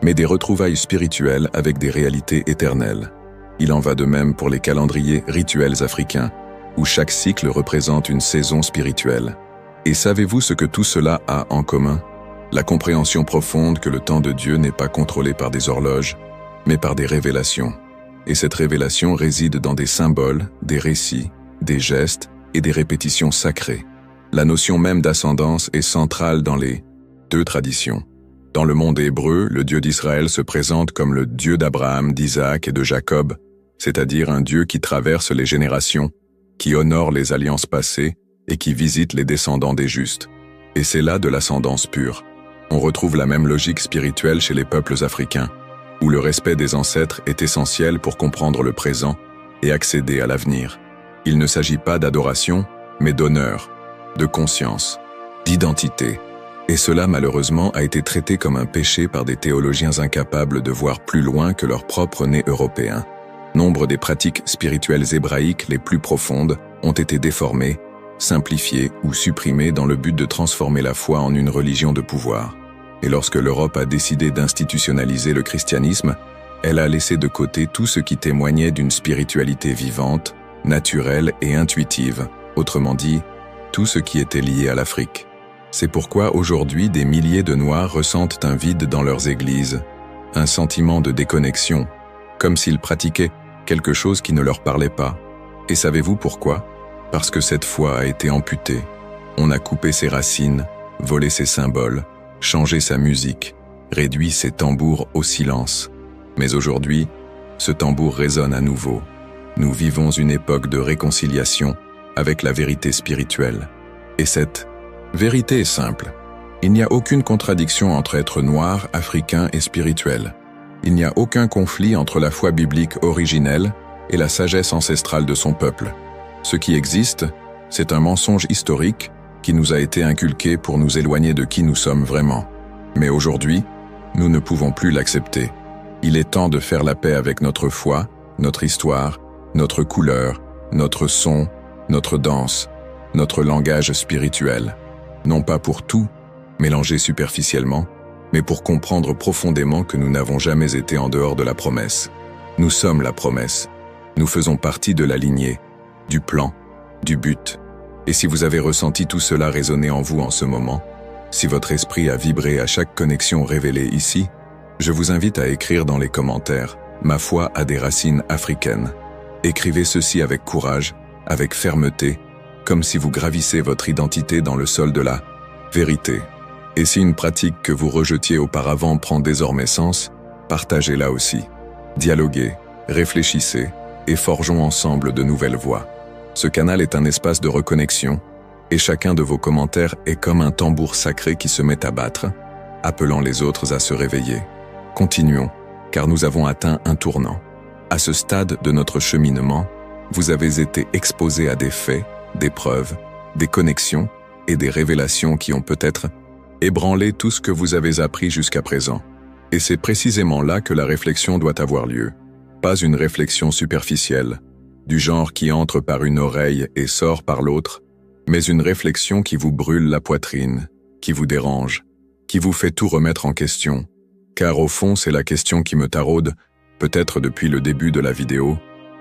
mais des retrouvailles spirituelles avec des réalités éternelles. Il en va de même pour les calendriers rituels africains, où chaque cycle représente une saison spirituelle. Et savez-vous ce que tout cela a en commun? La compréhension profonde que le temps de Dieu n'est pas contrôlé par des horloges, mais par des révélations. Et cette révélation réside dans des symboles, des récits, des gestes et des répétitions sacrées. La notion même d'ascendance est centrale dans les deux traditions. Dans le monde hébreu, le Dieu d'Israël se présente comme le Dieu d'Abraham, d'Isaac et de Jacob, c'est-à-dire un Dieu qui traverse les générations, qui honore les alliances passées et qui visite les descendants des justes. Et c'est là de l'ascendance pure. On retrouve la même logique spirituelle chez les peuples africains, où le respect des ancêtres est essentiel pour comprendre le présent et accéder à l'avenir. Il ne s'agit pas d'adoration, mais d'honneur, de conscience, d'identité. Et cela, malheureusement, a été traité comme un péché par des théologiens incapables de voir plus loin que leur propre nez européen. Nombre des pratiques spirituelles hébraïques les plus profondes ont été déformées, simplifiées ou supprimées dans le but de transformer la foi en une religion de pouvoir. Et lorsque l'Europe a décidé d'institutionnaliser le christianisme, elle a laissé de côté tout ce qui témoignait d'une spiritualité vivante, naturelle et intuitive, autrement dit, tout ce qui était lié à l'Afrique. C'est pourquoi aujourd'hui des milliers de Noirs ressentent un vide dans leurs églises, un sentiment de déconnexion, comme s'ils pratiquaient quelque chose qui ne leur parlait pas. Et savez-vous pourquoi? Parce que cette foi a été amputée. On a coupé ses racines, volé ses symboles, changé sa musique, réduit ses tambours au silence. Mais aujourd'hui, ce tambour résonne à nouveau. Nous vivons une époque de réconciliation avec la vérité spirituelle. Et cette vérité est simple. Il n'y a aucune contradiction entre être noir, africain et spirituel. Il n'y a aucun conflit entre la foi biblique originelle et la sagesse ancestrale de son peuple. Ce qui existe, c'est un mensonge historique qui nous a été inculqué pour nous éloigner de qui nous sommes vraiment. Mais aujourd'hui, nous ne pouvons plus l'accepter. Il est temps de faire la paix avec notre foi, notre histoire, notre couleur, notre son, notre danse, notre langage spirituel. Non pas pour tout, mélanger superficiellement, mais pour comprendre profondément que nous n'avons jamais été en dehors de la promesse. Nous sommes la promesse. Nous faisons partie de la lignée, du plan, du but. Et si vous avez ressenti tout cela résonner en vous en ce moment, si votre esprit a vibré à chaque connexion révélée ici, je vous invite à écrire dans les commentaires « Ma foi a des racines africaines ». Écrivez ceci avec courage, avec fermeté, comme si vous gravissez votre identité dans le sol de la vérité. Et si une pratique que vous rejetiez auparavant prend désormais sens, partagez-la aussi. Dialoguez, réfléchissez et forgeons ensemble de nouvelles voies. Ce canal est un espace de reconnexion, et chacun de vos commentaires est comme un tambour sacré qui se met à battre, appelant les autres à se réveiller. Continuons, car nous avons atteint un tournant. À ce stade de notre cheminement, vous avez été exposés à des faits, des preuves, des connexions et des révélations qui ont peut-être ébranlé tout ce que vous avez appris jusqu'à présent. Et c'est précisément là que la réflexion doit avoir lieu. Pas une réflexion superficielle, du genre qui entre par une oreille et sort par l'autre, mais une réflexion qui vous brûle la poitrine, qui vous dérange, qui vous fait tout remettre en question. Car au fond, c'est la question qui me taraude, peut-être depuis le début de la vidéo.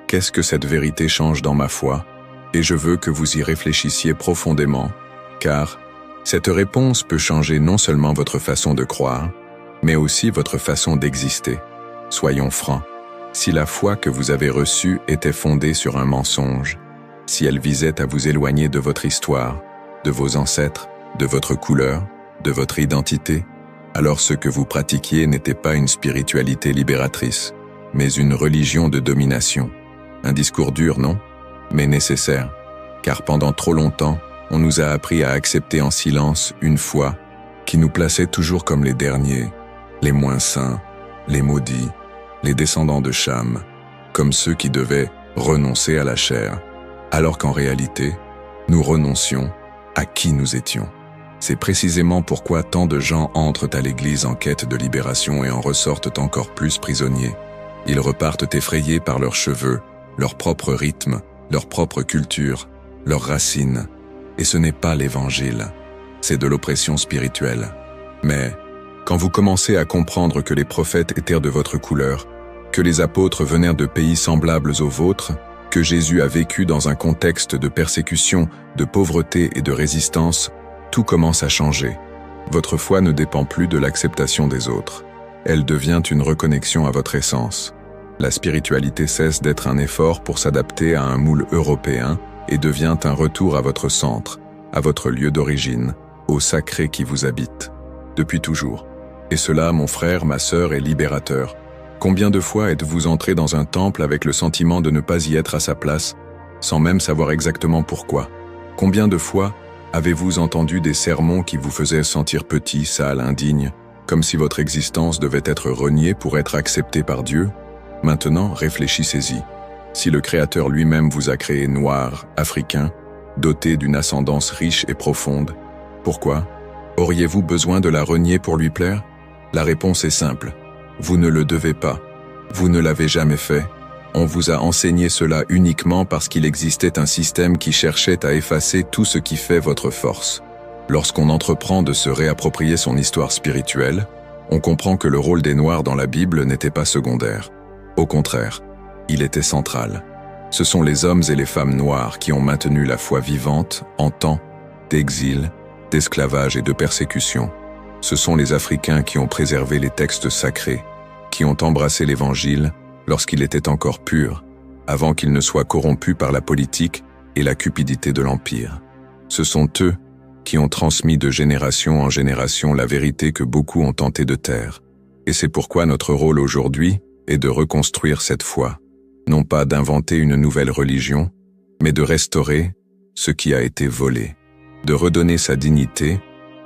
Qu'est-ce que cette vérité change dans ma foi? Et je veux que vous y réfléchissiez profondément, car cette réponse peut changer non seulement votre façon de croire, mais aussi votre façon d'exister. Soyons francs. Si la foi que vous avez reçue était fondée sur un mensonge, si elle visait à vous éloigner de votre histoire, de vos ancêtres, de votre couleur, de votre identité, alors ce que vous pratiquiez n'était pas une spiritualité libératrice, mais une religion de domination. Un discours dur, non? Mais nécessaire, car pendant trop longtemps, on nous a appris à accepter en silence une foi qui nous plaçait toujours comme les derniers, les moins saints, les maudits, les descendants de Cham, comme ceux qui devaient renoncer à la chair, alors qu'en réalité, nous renoncions à qui nous étions. C'est précisément pourquoi tant de gens entrent à l'Église en quête de libération et en ressortent encore plus prisonniers. Ils repartent effrayés par leurs cheveux, leur propre rythme, leur propre culture, leurs racines. Et ce n'est pas l'Évangile, c'est de l'oppression spirituelle. Mais, quand vous commencez à comprendre que les prophètes étaient de votre couleur, que les apôtres venaient de pays semblables aux vôtres, que Jésus a vécu dans un contexte de persécution, de pauvreté et de résistance, tout commence à changer. Votre foi ne dépend plus de l'acceptation des autres. Elle devient une reconnexion à votre essence. La spiritualité cesse d'être un effort pour s'adapter à un moule européen et devient un retour à votre centre, à votre lieu d'origine, au sacré qui vous habite. Depuis toujours. Et cela, mon frère, ma sœur, est libérateur. Combien de fois êtes-vous entré dans un temple avec le sentiment de ne pas y être à sa place, sans même savoir exactement pourquoi? Combien de fois avez-vous entendu des sermons qui vous faisaient sentir petit, sale, indigne, comme si votre existence devait être reniée pour être acceptée par Dieu? Maintenant, réfléchissez-y. Si le Créateur lui-même vous a créé noir, africain, doté d'une ascendance riche et profonde, pourquoi? Auriez-vous besoin de la renier pour lui plaire? La réponse est simple. Vous ne le devez pas. Vous ne l'avez jamais fait. On vous a enseigné cela uniquement parce qu'il existait un système qui cherchait à effacer tout ce qui fait votre force. Lorsqu'on entreprend de se réapproprier son histoire spirituelle, on comprend que le rôle des Noirs dans la Bible n'était pas secondaire. Au contraire, il était central. Ce sont les hommes et les femmes noirs qui ont maintenu la foi vivante en temps d'exil, d'esclavage et de persécution. Ce sont les Africains qui ont préservé les textes sacrés, qui ont embrassé l'Évangile lorsqu'il était encore pur, avant qu'il ne soit corrompu par la politique et la cupidité de l'Empire. Ce sont eux qui ont transmis de génération en génération la vérité que beaucoup ont tenté de taire. Et c'est pourquoi notre rôle aujourd'hui est de reconstruire cette foi, non pas d'inventer une nouvelle religion, mais de restaurer ce qui a été volé, de redonner sa dignité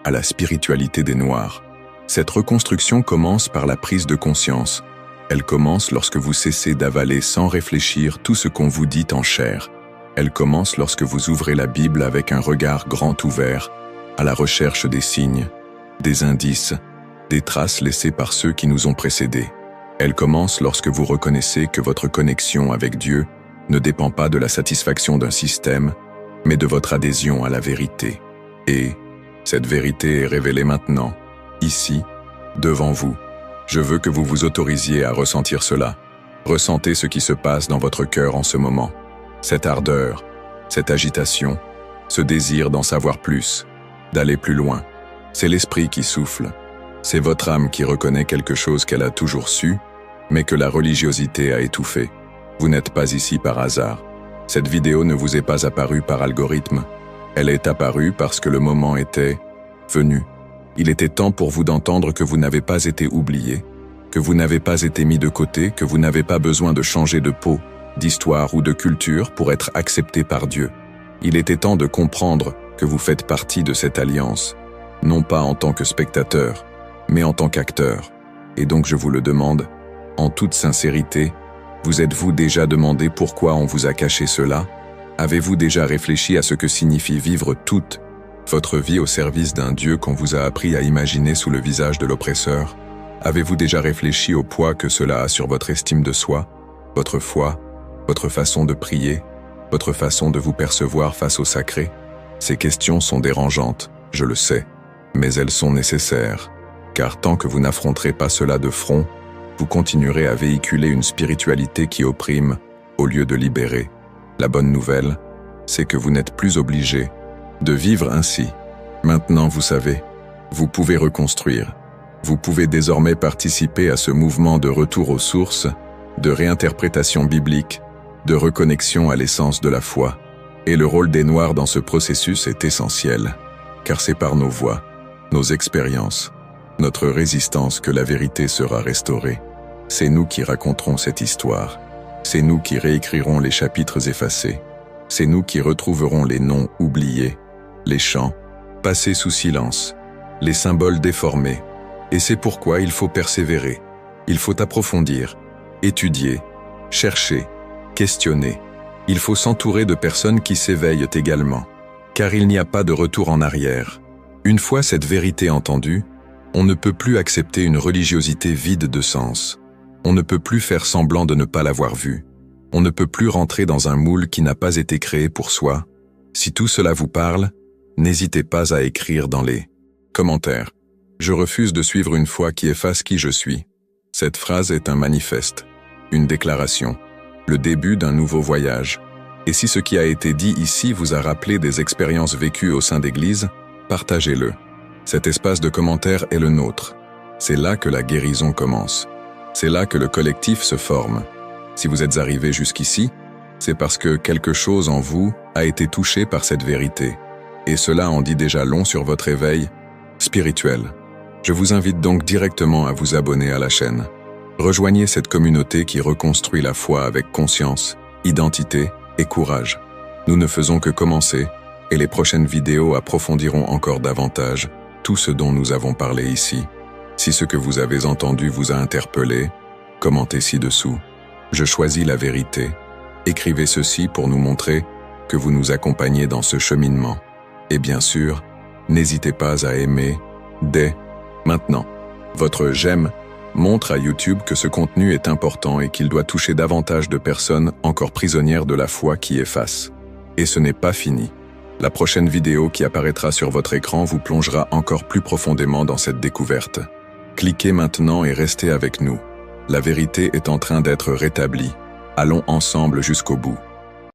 à la spiritualité des Noirs. Cette reconstruction commence par la prise de conscience. Elle commence lorsque vous cessez d'avaler sans réfléchir tout ce qu'on vous dit en chair. Elle commence lorsque vous ouvrez la Bible avec un regard grand ouvert, à la recherche des signes, des indices, des traces laissées par ceux qui nous ont précédés. Elle commence lorsque vous reconnaissez que votre connexion avec Dieu ne dépend pas de la satisfaction d'un système, mais de votre adhésion à la vérité. Et cette vérité est révélée maintenant, ici, devant vous. Je veux que vous vous autorisiez à ressentir cela. Ressentez ce qui se passe dans votre cœur en ce moment. Cette ardeur, cette agitation, ce désir d'en savoir plus, d'aller plus loin. C'est l'esprit qui souffle. C'est votre âme qui reconnaît quelque chose qu'elle a toujours su, mais que la religiosité a étouffé. Vous n'êtes pas ici par hasard. Cette vidéo ne vous est pas apparue par algorithme. Elle est apparue parce que le moment était venu. Il était temps pour vous d'entendre que vous n'avez pas été oublié, que vous n'avez pas été mis de côté, que vous n'avez pas besoin de changer de peau, d'histoire ou de culture pour être accepté par Dieu. Il était temps de comprendre que vous faites partie de cette alliance, non pas en tant que spectateur, mais en tant qu'acteur. Et donc je vous le demande, en toute sincérité, vous êtes-vous déjà demandé pourquoi on vous a caché cela? Avez-vous déjà réfléchi à ce que signifie vivre toute votre vie au service d'un Dieu qu'on vous a appris à imaginer sous le visage de l'oppresseur? Avez-vous déjà réfléchi au poids que cela a sur votre estime de soi, votre foi, votre façon de prier, votre façon de vous percevoir face au sacré? Ces questions sont dérangeantes, je le sais, mais elles sont nécessaires, car tant que vous n'affronterez pas cela de front, vous continuerez à véhiculer une spiritualité qui opprime au lieu de libérer. La bonne nouvelle, c'est que vous n'êtes plus obligé de vivre ainsi. Maintenant, vous savez, vous pouvez reconstruire. Vous pouvez désormais participer à ce mouvement de retour aux sources, de réinterprétation biblique, de reconnexion à l'essence de la foi. Et le rôle des Noirs dans ce processus est essentiel, car c'est par nos voix, nos expériences, notre résistance que la vérité sera restaurée. C'est nous qui raconterons cette histoire. C'est nous qui réécrirons les chapitres effacés. C'est nous qui retrouverons les noms oubliés, les chants passés sous silence, les symboles déformés. Et c'est pourquoi il faut persévérer. Il faut approfondir, étudier, chercher, questionner. Il faut s'entourer de personnes qui s'éveillent également, car il n'y a pas de retour en arrière. Une fois cette vérité entendue, on ne peut plus accepter une religiosité vide de sens. On ne peut plus faire semblant de ne pas l'avoir vue. On ne peut plus rentrer dans un moule qui n'a pas été créé pour soi. Si tout cela vous parle, n'hésitez pas à écrire dans les commentaires. Je refuse de suivre une foi qui efface qui je suis. Cette phrase est un manifeste, une déclaration, le début d'un nouveau voyage. Et si ce qui a été dit ici vous a rappelé des expériences vécues au sein d'Église, partagez-le. Cet espace de commentaires est le nôtre. C'est là que la guérison commence. C'est là que le collectif se forme. Si vous êtes arrivé jusqu'ici, c'est parce que quelque chose en vous a été touché par cette vérité. Et cela en dit déjà long sur votre éveil spirituel. Je vous invite donc directement à vous abonner à la chaîne. Rejoignez cette communauté qui reconstruit la foi avec conscience, identité et courage. Nous ne faisons que commencer, et les prochaines vidéos approfondiront encore davantage tout ce dont nous avons parlé ici. Si ce que vous avez entendu vous a interpellé, commentez ci-dessous. Je choisis la vérité. Écrivez ceci pour nous montrer que vous nous accompagnez dans ce cheminement. Et bien sûr, n'hésitez pas à aimer dès maintenant. Votre j'aime montre à YouTube que ce contenu est important et qu'il doit toucher davantage de personnes encore prisonnières de la foi qui efface. Et ce n'est pas fini. La prochaine vidéo qui apparaîtra sur votre écran vous plongera encore plus profondément dans cette découverte. Cliquez maintenant et restez avec nous. La vérité est en train d'être rétablie. Allons ensemble jusqu'au bout.